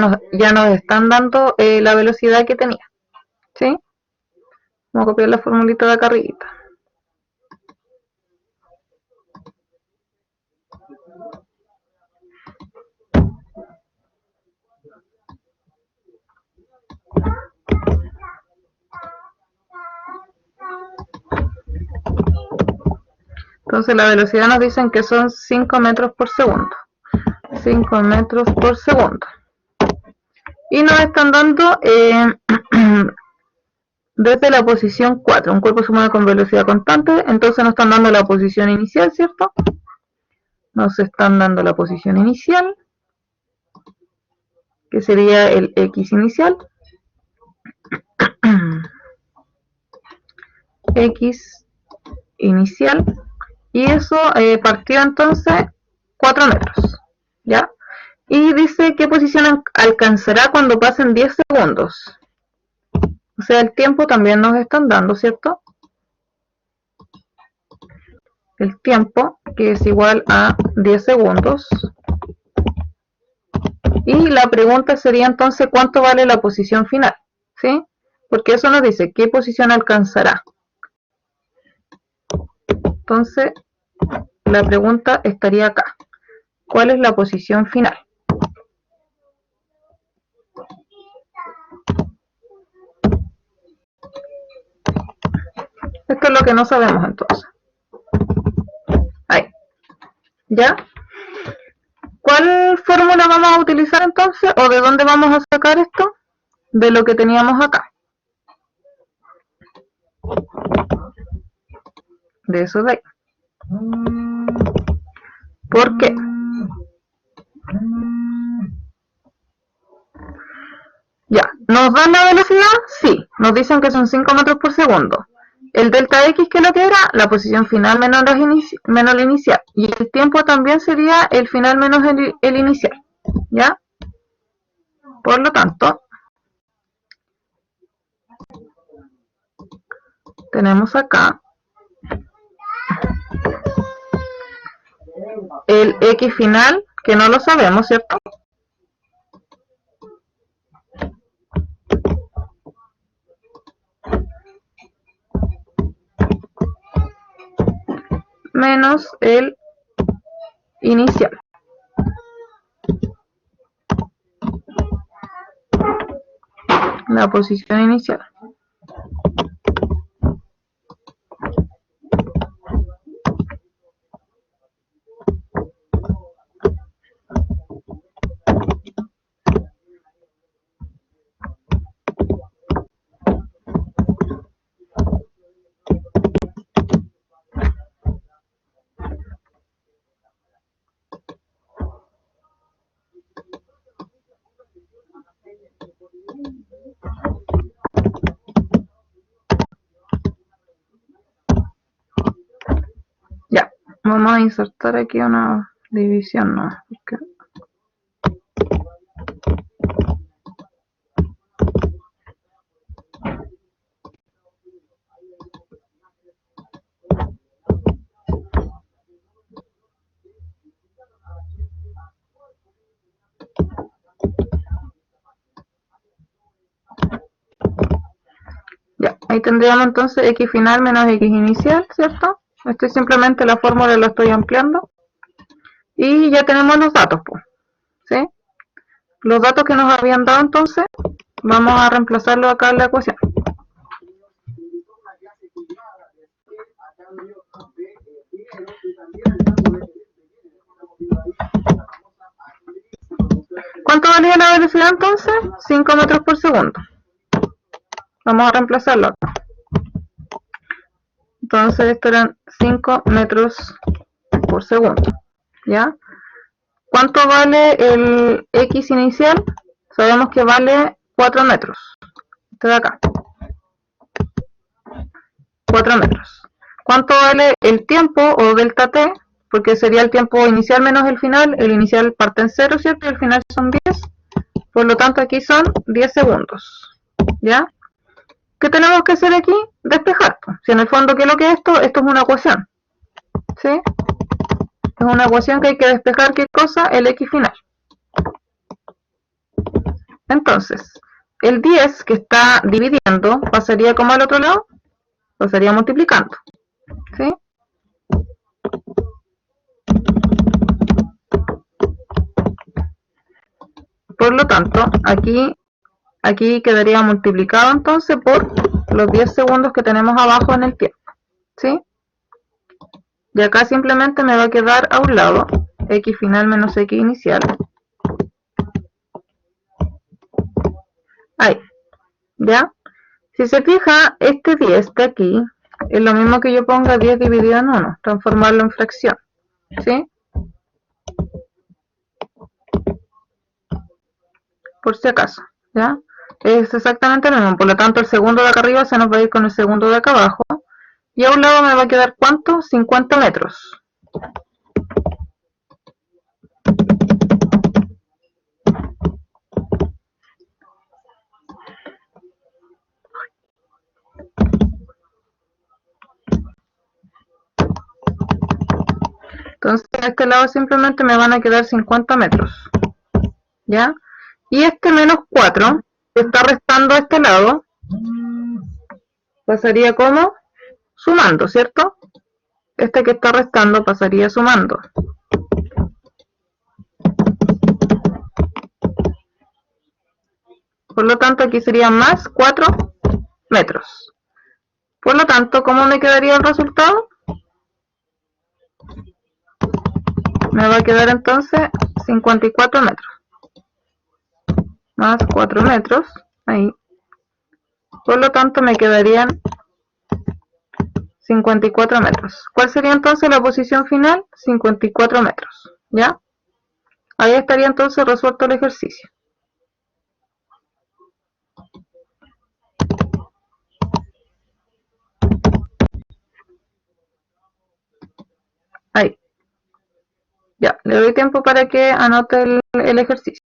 nos están dando la velocidad que tenía, ¿sí? Vamos a copiar la formulita de acá arriba. Entonces la velocidad nos dicen que son 5 metros por segundo. 5 metros por segundo. Y nos están dando desde la posición 4. Un cuerpo se mueve con velocidad constante, entonces nos están dando la posición inicial, ¿cierto? Nos están dando la posición inicial, que sería el X inicial. X inicial. Y eso partió entonces 4 metros, ¿ya? Y dice qué posición alcanzará cuando pasen 10 segundos. O sea, el tiempo también nos están dando, ¿cierto? El tiempo, que es igual a 10 segundos. Y la pregunta sería entonces, ¿cuánto vale la posición final? ¿Sí? Porque eso nos dice, ¿qué posición alcanzará? Entonces, la pregunta estaría acá. ¿Cuál es la posición final? Esto es lo que no sabemos entonces. Ahí. ¿Ya? ¿Cuál fórmula vamos a utilizar entonces? ¿O de dónde vamos a sacar esto? De lo que teníamos acá. De eso de ahí. ¿Por qué? Ya, ¿nos dan la velocidad? Sí, nos dicen que son 5 metros por segundo. El delta X, que es lo que era, la posición final menos la inicial. Y el tiempo también sería el final menos el inicial. ¿Ya? Por lo tanto, tenemos acá el X final, que no lo sabemos, ¿cierto? Menos el inicial. La posición inicial. Vamos a insertar aquí una división, ¿no? Porque ya, ahí tendríamos entonces x final menos x inicial, ¿cierto? Esto es simplemente la fórmula, lo estoy ampliando. Y ya tenemos los datos, pues, ¿sí? Los datos que nos habían dado entonces, vamos a reemplazarlo acá en la ecuación. ¿Cuánto valía la velocidad entonces? 5 metros por segundo. Vamos a reemplazarlo acá. Entonces esto eran 5 metros por segundo. ¿Ya? ¿Cuánto vale el x inicial? Sabemos que vale 4 metros. Este de acá. 4 metros. ¿Cuánto vale el tiempo o delta t? Porque sería el tiempo inicial menos el final. El inicial parte en 0, ¿cierto? Y el final son 10. Por lo tanto aquí son 10 segundos. ¿Ya? ¿Qué tenemos que hacer aquí? Despejar. Si en el fondo, ¿qué es lo que es esto? Esto es una ecuación. ¿Sí? Es una ecuación que hay que despejar. ¿Qué cosa? El x final. Entonces, el 10 que está dividiendo pasaría como al otro lado, pasaría multiplicando. ¿Sí? Por lo tanto, aquí quedaría multiplicado entonces por los 10 segundos que tenemos abajo en el tiempo. ¿Sí? Y acá simplemente me va a quedar a un lado x final menos x inicial. Ahí. ¿Ya? Si se fija, este 10 de aquí es lo mismo que yo ponga 10 dividido en 1, transformarlo en fracción. ¿Sí? Por si acaso. ¿Ya? Es exactamente lo mismo. Por lo tanto, el segundo de acá arriba se nos va a ir con el segundo de acá abajo. Y a un lado me va a quedar, ¿cuánto? 50 metros. Entonces, a este lado simplemente me van a quedar 50 metros. ¿Ya? Y este menos 4, que está restando a este lado, pasaría como sumando, ¿cierto? Este que está restando pasaría sumando. Por lo tanto, aquí sería más 4 metros. Por lo tanto, ¿cómo me quedaría el resultado? Me va a quedar entonces 54 metros. Más 4 metros. Ahí. Por lo tanto, me quedarían 54 metros. ¿Cuál sería entonces la posición final? 54 metros. ¿Ya? Ahí estaría entonces resuelto el ejercicio. Ahí. Ya, le doy tiempo para que anote el ejercicio.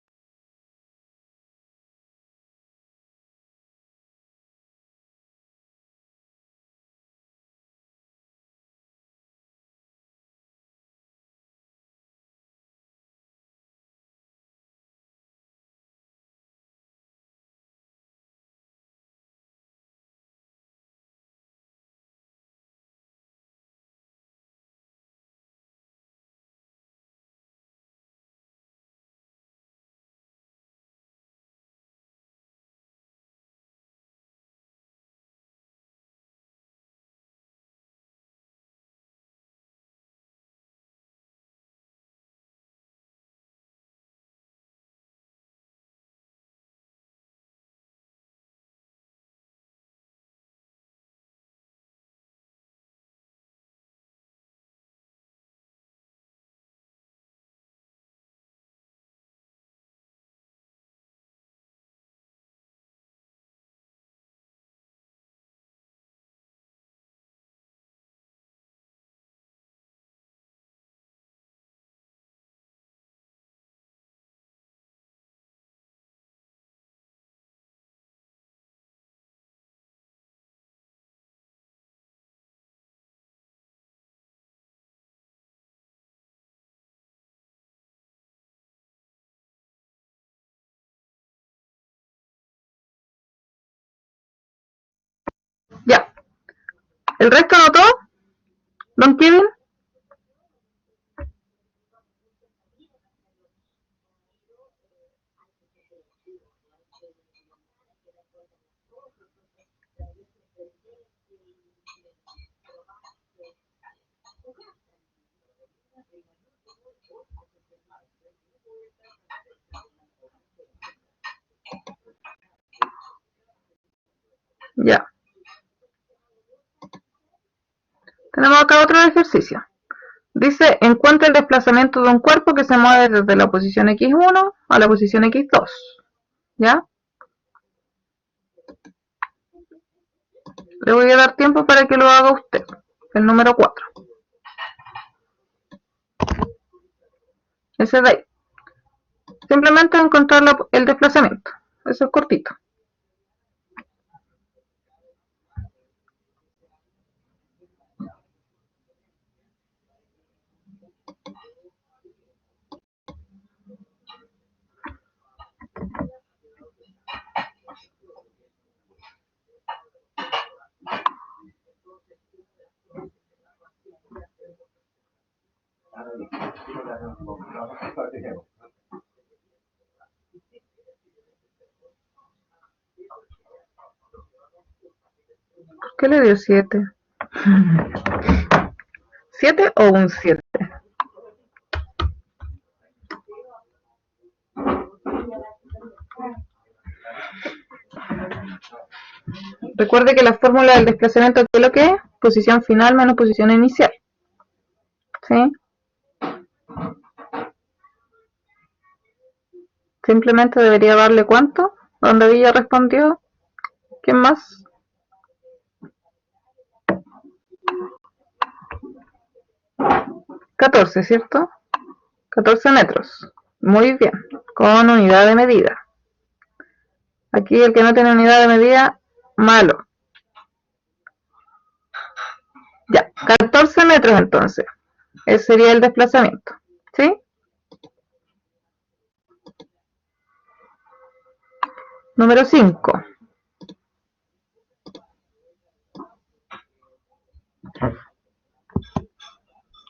¿El resto anotó, don Kevin? Ya. Tenemos acá otro ejercicio. Dice, encuentra el desplazamiento de un cuerpo que se mueve desde la posición x1 a la posición x2. ¿Ya? Le voy a dar tiempo para que lo haga usted. El número 4. Ese de ahí. Simplemente encontrar el desplazamiento. Eso es cortito. ¿Por qué le dio 7? ¿7 o un 7? Recuerde que la fórmula del desplazamiento, ¿qué es lo que es? Posición final menos posición inicial. ¿Sí? Simplemente debería darle ¿cuánto? Donde Villa respondió. ¿Quién más? 14, ¿cierto? 14 metros. Muy bien. Con unidad de medida. Aquí el que no tiene unidad de medida, malo. Ya, 14 metros entonces. Ese sería el desplazamiento. ¿Sí? Número 5.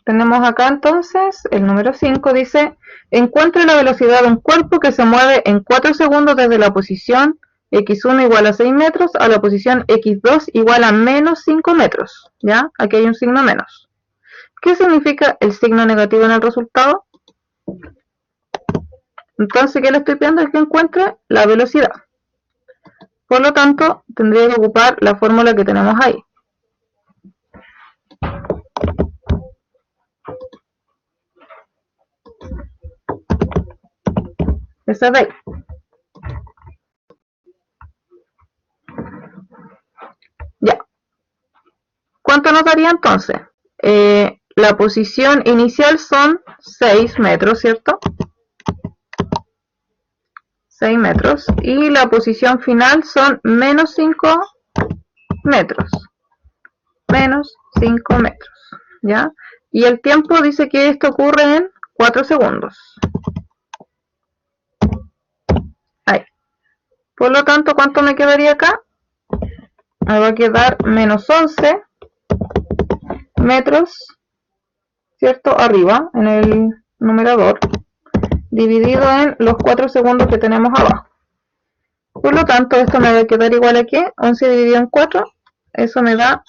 Tenemos acá entonces, el número 5 dice, encuentre la velocidad de un cuerpo que se mueve en 4 segundos desde la posición x1 igual a 6 metros a la posición x2 igual a menos 5 metros. ¿Ya? Aquí hay un signo menos. ¿Qué significa el signo negativo en el resultado? Entonces, ¿qué le estoy pidiendo? Es que encuentre la velocidad. Por lo tanto, tendría que ocupar la fórmula que tenemos ahí. Esa de ahí. Ya. ¿Cuánto nos daría entonces? La posición inicial son 6 metros, ¿cierto? 6 metros. Y la posición final son menos 5 metros. Menos 5 metros. ¿Ya? Y el tiempo dice que esto ocurre en 4 segundos. Ahí. Por lo tanto, ¿cuánto me quedaría acá? Me va a quedar menos 11 metros, ¿cierto? Arriba, en el numerador, dividido en los 4 segundos que tenemos abajo. Por lo tanto, esto me va a quedar igual a que 11 dividido en 4, eso me da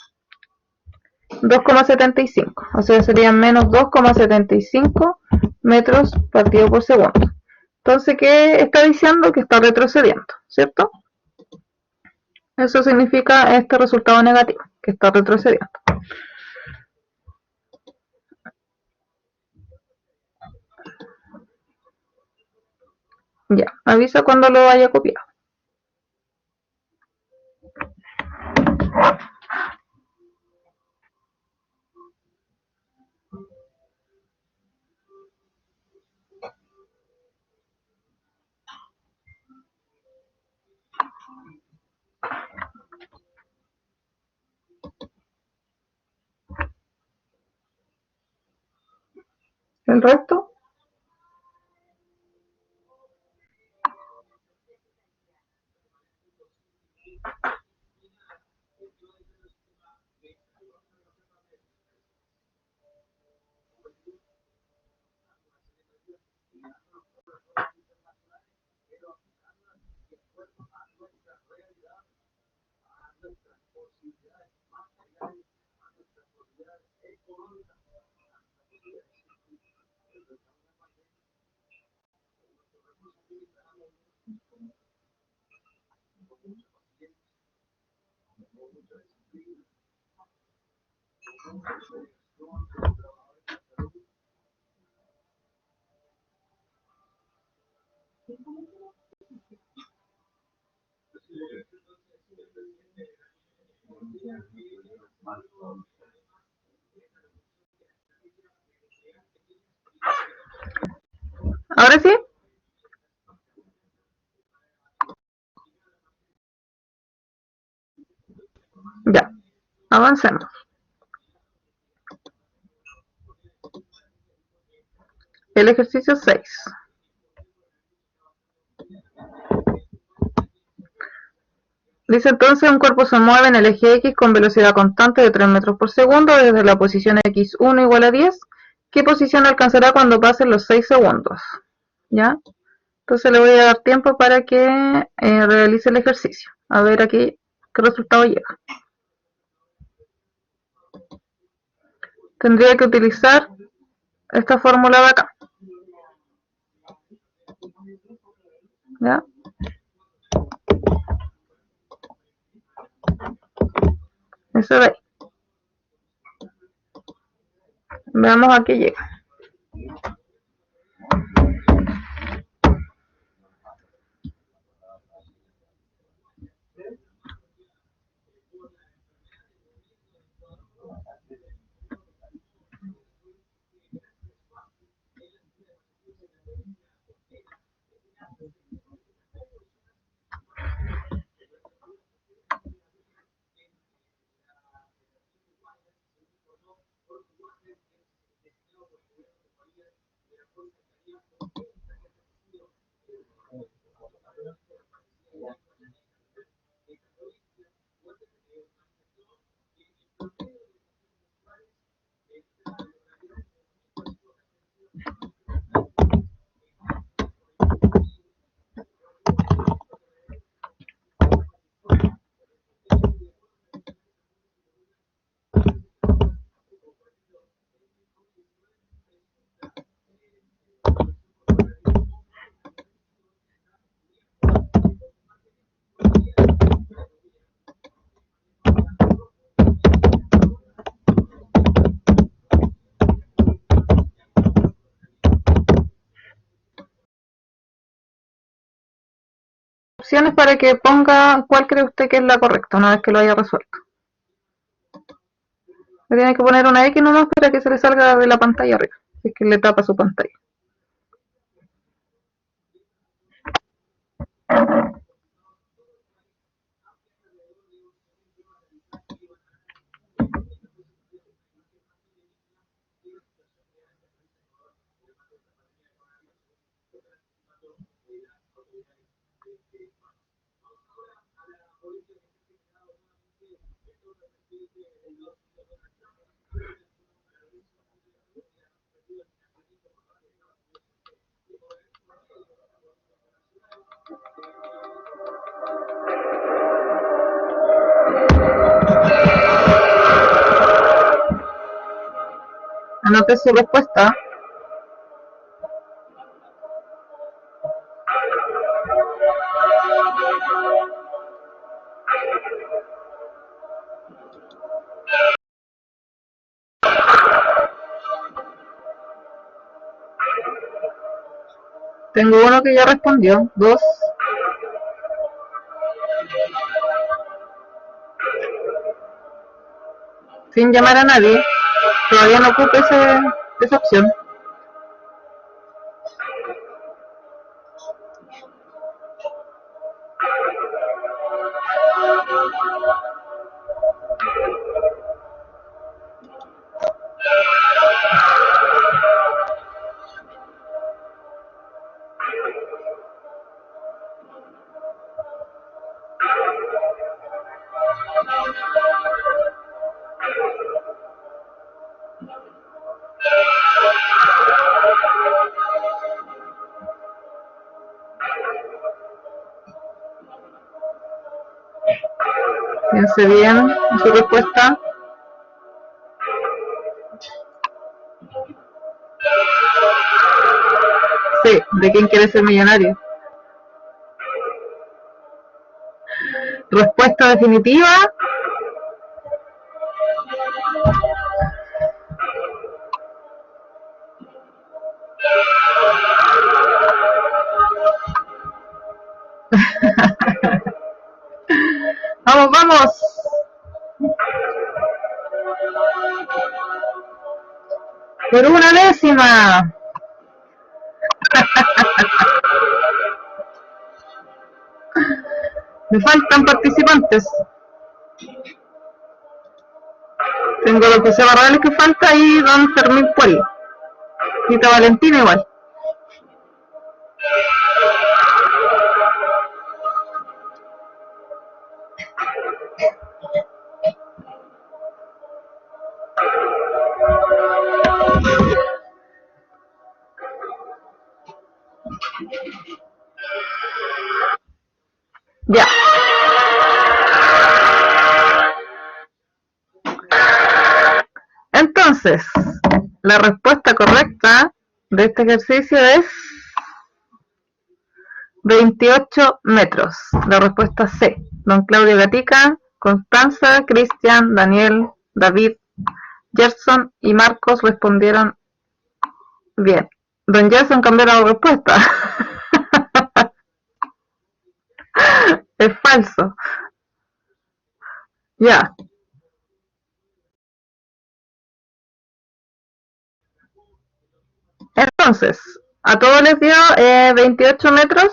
2,75, o sea, serían menos 2,75 metros partido por segundo. Entonces, ¿qué está diciendo? Que está retrocediendo, ¿cierto? Eso significa este resultado negativo, que está retrocediendo. Ya, avisa cuando lo haya copiado. El resto, ¿Ahora sí? Ya, avancemos. El ejercicio 6. Dice entonces, un cuerpo se mueve en el eje X con velocidad constante de 3 metros por segundo desde la posición X1 igual a 10. ¿Qué posición alcanzará cuando pasen los 6 segundos? ¿Ya? Entonces le voy a dar tiempo para que realice el ejercicio. A ver aquí qué resultado llega. Tendría que utilizar esta fórmula de acá. ¿Ya? Eso de ahí. Veamos a qué llega. Opciones para que ponga cuál cree usted que es la correcta una vez que lo haya resuelto. Le tiene que poner una X nomás para que se le salga de la pantalla arriba, si es que le tapa su pantalla. Anote su respuesta. Tengo uno que ya respondió, dos, sin llamar a nadie. Todavía no ocupe esa opción. Piense bien en su respuesta. Sí, ¿de quién quiere ser millonario? Respuesta definitiva. Vamos, vamos. Por una décima. Me faltan participantes. Tengo los José Barrales que falta y don Fermín Puel. Tita Valentina igual. Ya. Entonces, la respuesta correcta de este ejercicio es 28 metros. La respuesta C. Don Claudio Gatica, Constanza, Cristian, Daniel, David, Gerson y Marcos respondieron bien. Don Gerson cambió la respuesta. Es falso. Ya. Entonces, a todos les dio 28 metros.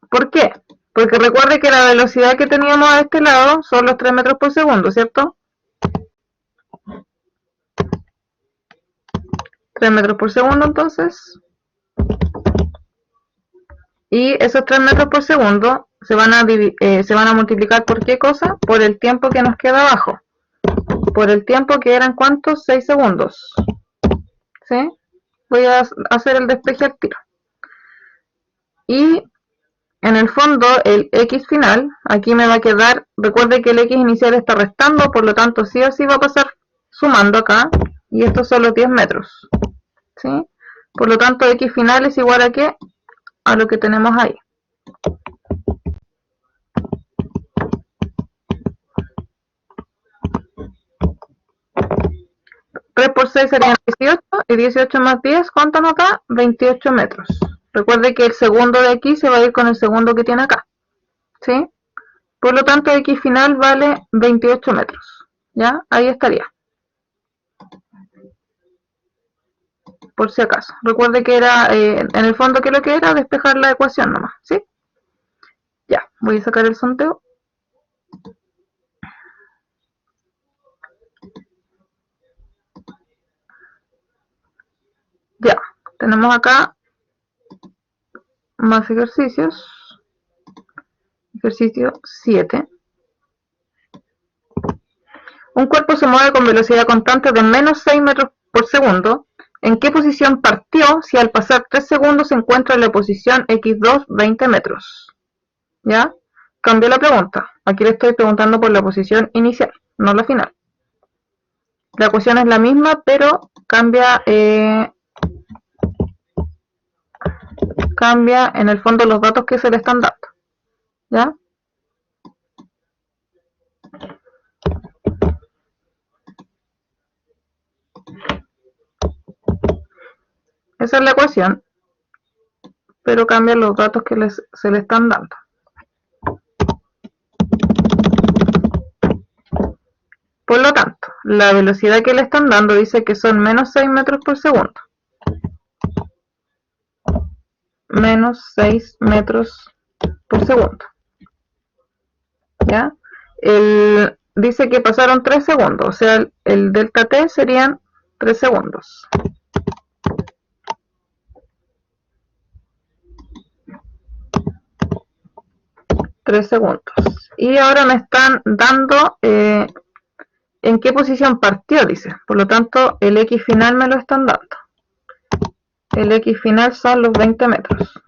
¿Por qué? Porque recuerde que la velocidad que teníamos a este lado son los 3 metros por segundo, ¿cierto? 3 metros por segundo entonces. Y esos 3 metros por segundo se van a multiplicar por ¿qué cosa? Por el tiempo que nos queda abajo. Por el tiempo que eran ¿cuántos? 6 segundos. ¿Sí? Voy a hacer el despeje al tiro. Y en el fondo el X final, aquí me va a quedar, recuerde que el X inicial está restando, por lo tanto sí o sí va a pasar sumando acá. Y estos son los 10 metros. ¿Sí? Por lo tanto X final es igual a ¿qué? A lo que tenemos ahí. Tres por 6 serían 18 y 18 más 10, ¿cuánto nos da? 28 metros. Recuerde que el segundo de aquí se va a ir con el segundo que tiene acá. ¿Sí? Por lo tanto, X final vale 28 metros. ¿Ya? Ahí estaría. Por si acaso. Recuerde que era, en el fondo, que lo que era despejar la ecuación nomás. ¿Sí? Ya, voy a sacar el sondeo. Ya, tenemos acá más ejercicios. Ejercicio 7. Un cuerpo se mueve con velocidad constante de menos 6 metros por segundo. ¿En qué posición partió si al pasar 3 segundos se encuentra en la posición x2 20 metros? ¿Ya? Cambió la pregunta. Aquí le estoy preguntando por la posición inicial, no la final. La ecuación es la misma, pero cambia en el fondo los datos que se le están dando. ¿Ya? Esa es la ecuación, pero cambian los datos que se le están dando. Por lo tanto, la velocidad que le están dando dice que son menos 6 metros por segundo. Menos 6 metros por segundo. ¿Ya? Dice que pasaron 3 segundos, o sea, el delta t serían 3 segundos. Y ahora me están dando en qué posición partió, dice. Por lo tanto, el X final me lo están dando. El X final son los 20 metros.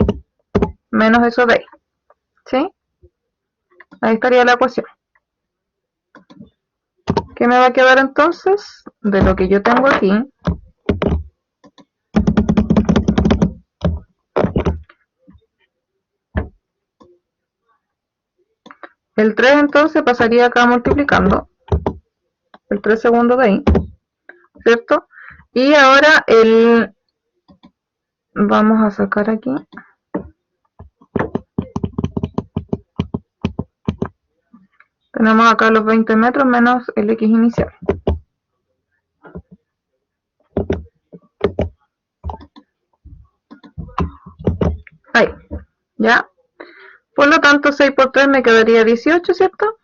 Menos eso de ahí. ¿Sí? Ahí estaría la ecuación. ¿Qué me va a quedar entonces? De lo que yo tengo aquí, el 3 entonces pasaría acá multiplicando, el 3 segundos de ahí, ¿cierto? Y ahora vamos a sacar aquí, tenemos acá los 20 metros menos el X inicial. Ahí, ¿ya? Por lo tanto, 6 por 3 me quedaría 18, ¿cierto?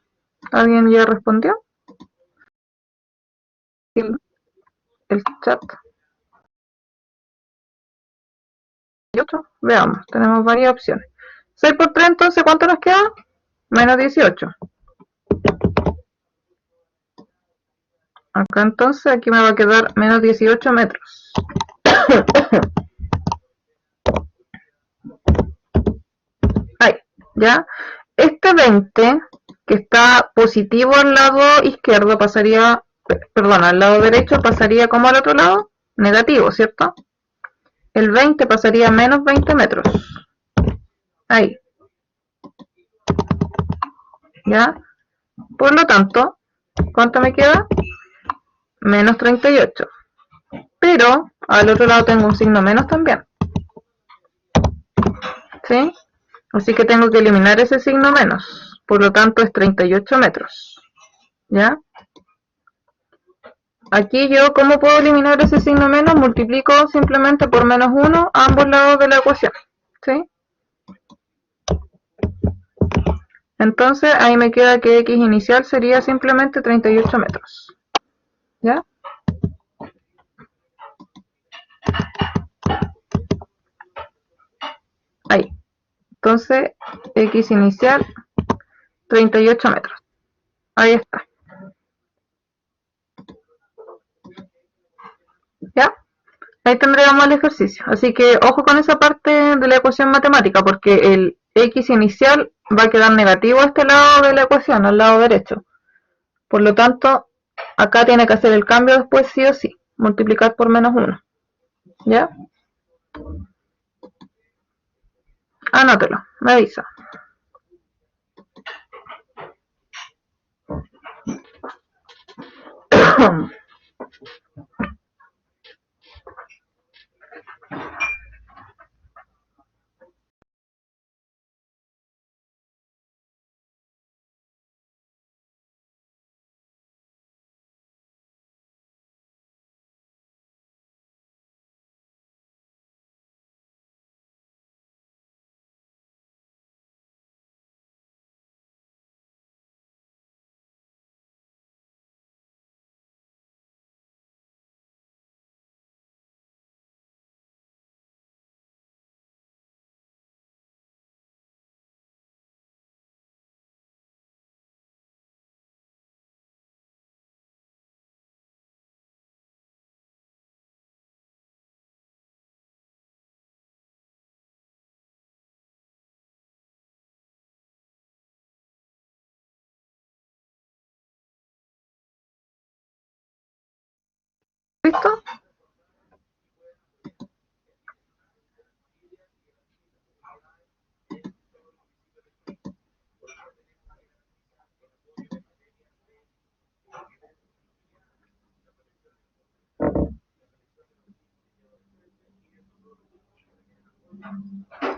¿Alguien ya respondió? El chat. 18. Veamos, tenemos varias opciones. 6 por 3, entonces, ¿cuánto nos queda? Menos 18. Acá entonces, aquí me va a quedar menos 18 metros. Ahí, ¿ya? Este 20, que está positivo al lado izquierdo, pasaría, perdón, al lado derecho pasaría como al otro lado, negativo, ¿cierto? El 20 pasaría a menos 20 metros. Ahí. ¿Ya? Por lo tanto, ¿cuánto me queda? Menos 38. Pero al otro lado tengo un signo menos también. ¿Sí? Así que tengo que eliminar ese signo menos. Por lo tanto es 38 metros. ¿Ya? Aquí yo, ¿cómo puedo eliminar ese signo menos? Multiplico simplemente por menos 1 a ambos lados de la ecuación. ¿Sí? Entonces ahí me queda que X inicial sería simplemente 38 metros. ¿Ya? Ahí. Entonces, X inicial, 38 metros. Ahí está. ¿Ya? Ahí tendríamos el ejercicio. Así que ojo con esa parte de la ecuación matemática, porque el X inicial va a quedar negativo a este lado de la ecuación, al lado derecho. Por lo tanto, acá tiene que hacer el cambio después sí o sí. Multiplicar por menos 1. ¿Ya? Anótelo, me avisa. ¿Listo?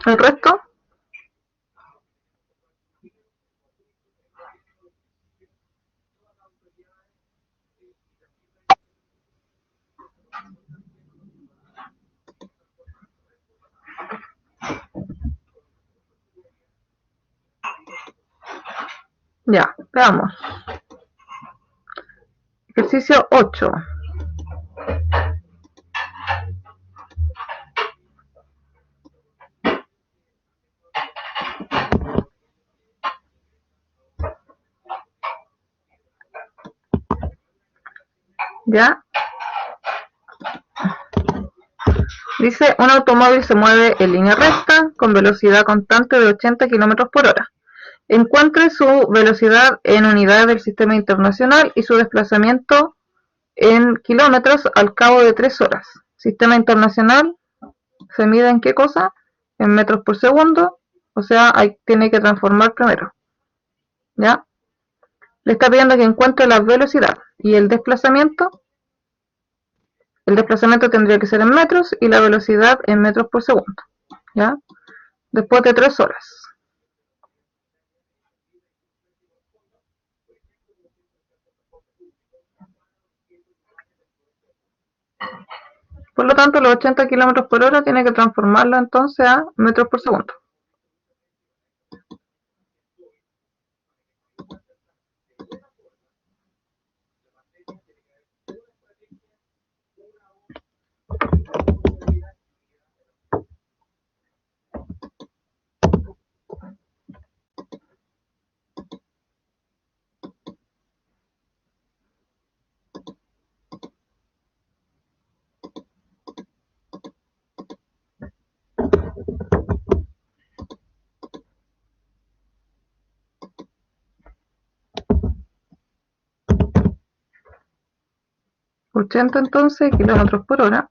¿El resto? Ya, veamos. Ejercicio 8. ¿Ya? Dice, un automóvil se mueve en línea recta con velocidad constante de 80 km por hora. Encuentre su velocidad en unidades del sistema internacional y su desplazamiento en kilómetros al cabo de 3 horas. Sistema internacional se mide en qué cosa? En metros por segundo, o sea, tiene que transformar primero. ¿Ya? Le está pidiendo que encuentre la velocidad y el desplazamiento. El desplazamiento tendría que ser en metros y la velocidad en metros por segundo. ¿Ya? Después de 3 horas. Por lo tanto, los 80 km por hora tiene que transformarlo entonces a metros por segundo. ¿80 entonces kilómetros por hora?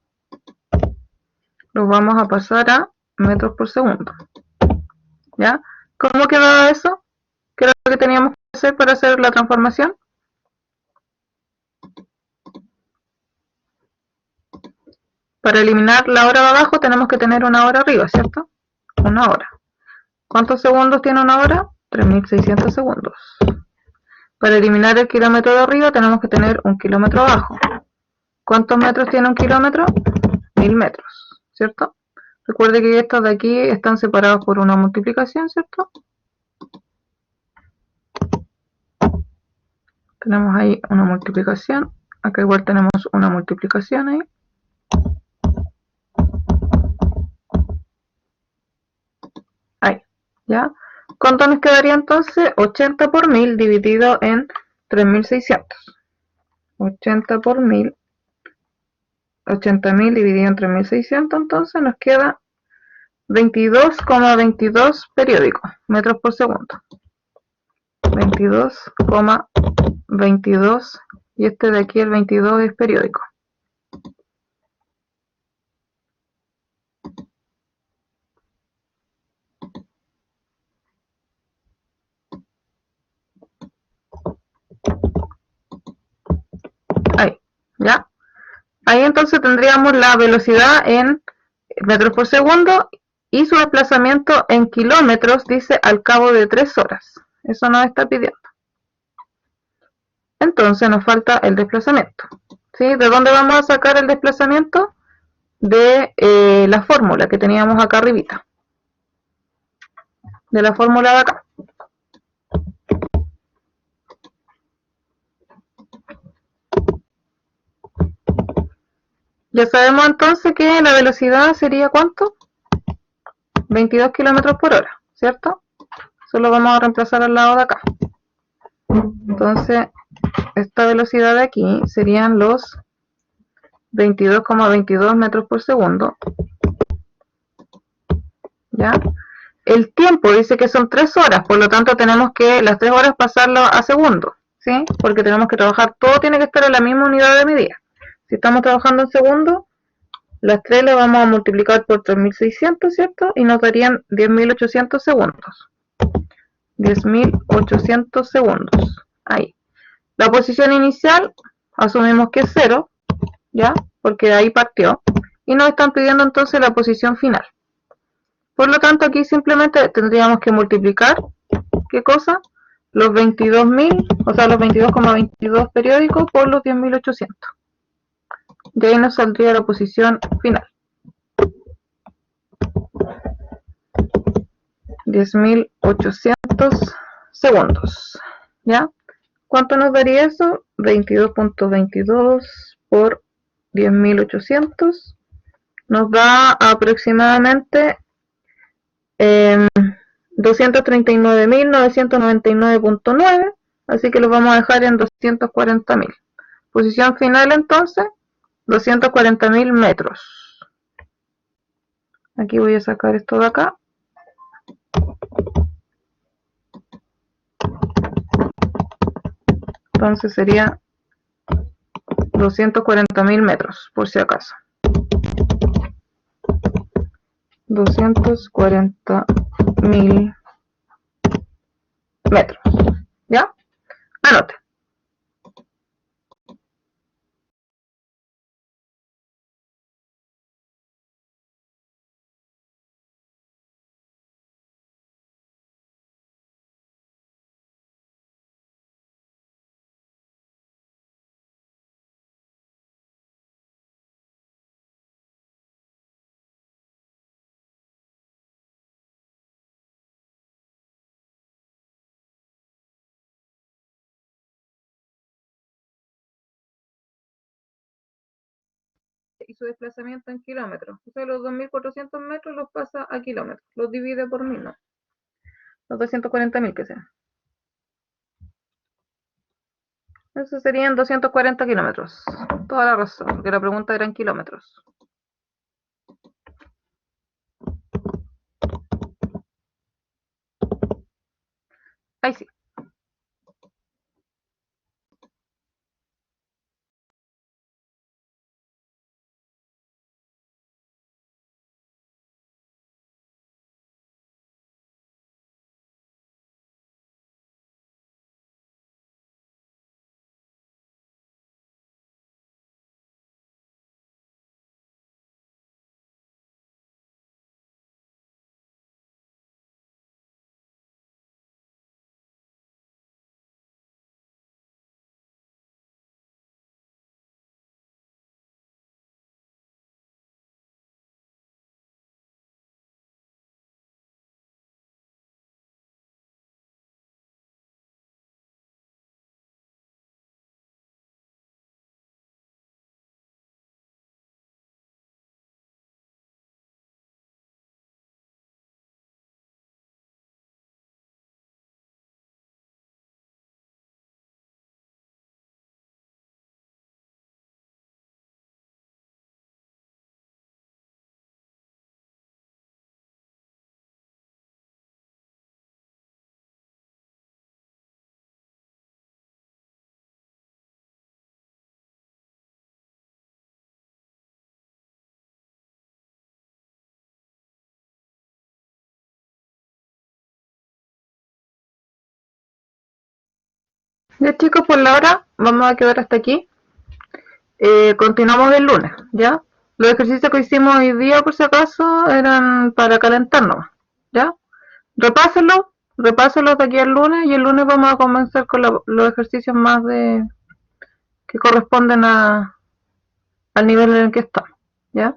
Los vamos a pasar a metros por segundo. ¿Ya? ¿Cómo quedaba eso? ¿Qué era lo que teníamos que hacer para hacer la transformación? Para eliminar la hora de abajo tenemos que tener una hora arriba, ¿cierto? Una hora. ¿Cuántos segundos tiene una hora? 3600 segundos. Para eliminar el kilómetro de arriba tenemos que tener un kilómetro abajo. ¿Cuántos metros tiene un kilómetro? 1000 metros, ¿cierto? Recuerde que estos de aquí están separados por una multiplicación, ¿cierto? Tenemos ahí una multiplicación. Acá igual tenemos una multiplicación ahí. Ahí, ¿ya? ¿Cuánto nos quedaría entonces? 80 por 1000 dividido en 3600. 80 por 1000. 80.000 dividido en 3600, entonces nos queda 22,22 periódicos, metros por segundo. 22,22 y este de aquí el 22 es periódico. Ahí, ¿ya? Ahí entonces tendríamos la velocidad en metros por segundo y su desplazamiento en kilómetros, dice, al cabo de 3 horas. Eso nos está pidiendo. Entonces nos falta el desplazamiento. ¿Sí? ¿De dónde vamos a sacar el desplazamiento? De la fórmula que teníamos acá arribita. De la fórmula de acá. Ya sabemos entonces que la velocidad sería ¿cuánto? 22 km por hora, ¿cierto? Solo vamos a reemplazar al lado de acá. Entonces, esta velocidad de aquí serían los 22,22 metros por segundo. ¿Ya? El tiempo dice que son 3 horas, por lo tanto tenemos que las 3 horas pasarlo a segundos, ¿sí? Porque tenemos que trabajar, todo tiene que estar en la misma unidad de medida. Si estamos trabajando en segundos, las 3 le vamos a multiplicar por 3600, ¿cierto? Y nos darían 10.800 segundos. 10.800 segundos. Ahí. La posición inicial, asumimos que es 0, ¿ya? Porque ahí partió. Y nos están pidiendo entonces la posición final. Por lo tanto, aquí simplemente tendríamos que multiplicar, ¿qué cosa? Los 22.000, o sea, los 22,22 periódicos por los 10.800. Y ahí nos saldría la posición final. 10.800 segundos. ¿Ya? ¿Cuánto nos daría eso? 22,22 por 10.800. Nos da aproximadamente 239.999.9. Así que lo vamos a dejar en 240.000. Posición final entonces, 240.000 metros. Aquí voy a sacar esto de acá. Entonces sería 240.000 metros, por si acaso. 240.000 metros. ¿Ya? Anote. Y su desplazamiento en kilómetros. O sea, los 2.400 metros los pasa a kilómetros. Los divide por 1.000, ¿no? Los 240.000 que sean. Eso serían 240 kilómetros. Toda la razón, porque la pregunta era en kilómetros. Ahí sí. Ya chicos, por la hora vamos a quedar hasta aquí. Continuamos el lunes, ¿ya? Los ejercicios que hicimos hoy día, por si acaso, eran para calentarnos, ¿ya? Repásenlos de aquí al lunes, y el lunes vamos a comenzar con los ejercicios más que corresponden al nivel en el que estamos, ¿ya?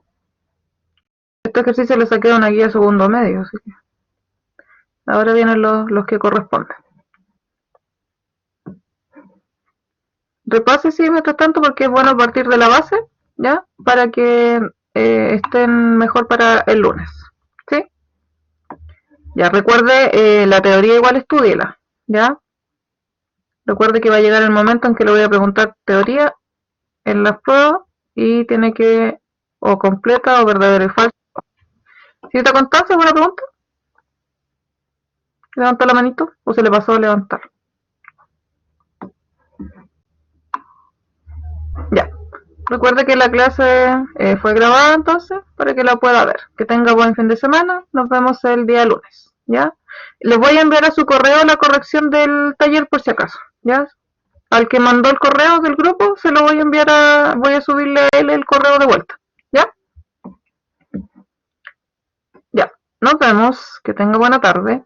Este ejercicio lo saqué de una guía segundo medio, así que ahora vienen los que corresponden. Repase, sí, mientras tanto, porque es bueno partir de la base, ¿ya? Para que estén mejor para el lunes, ¿sí? Ya, recuerde, la teoría igual estúdiela, ¿ya? Recuerde que va a llegar el momento en que le voy a preguntar teoría en las pruebas y tiene que o completa o verdadero y falso. ¿Sí te Constanza, alguna pregunta? ¿Levanta la manito o se le pasó a levantar? Ya. Recuerde que la clase fue grabada entonces para que la pueda ver. Que tenga buen fin de semana. Nos vemos el día lunes, ¿ya? Les voy a enviar a su correo la corrección del taller por si acaso, ¿ya? Al que mandó el correo del grupo se lo voy a enviar voy a subirle a él el correo de vuelta, ¿ya? Ya. Nos vemos. Que tenga buena tarde.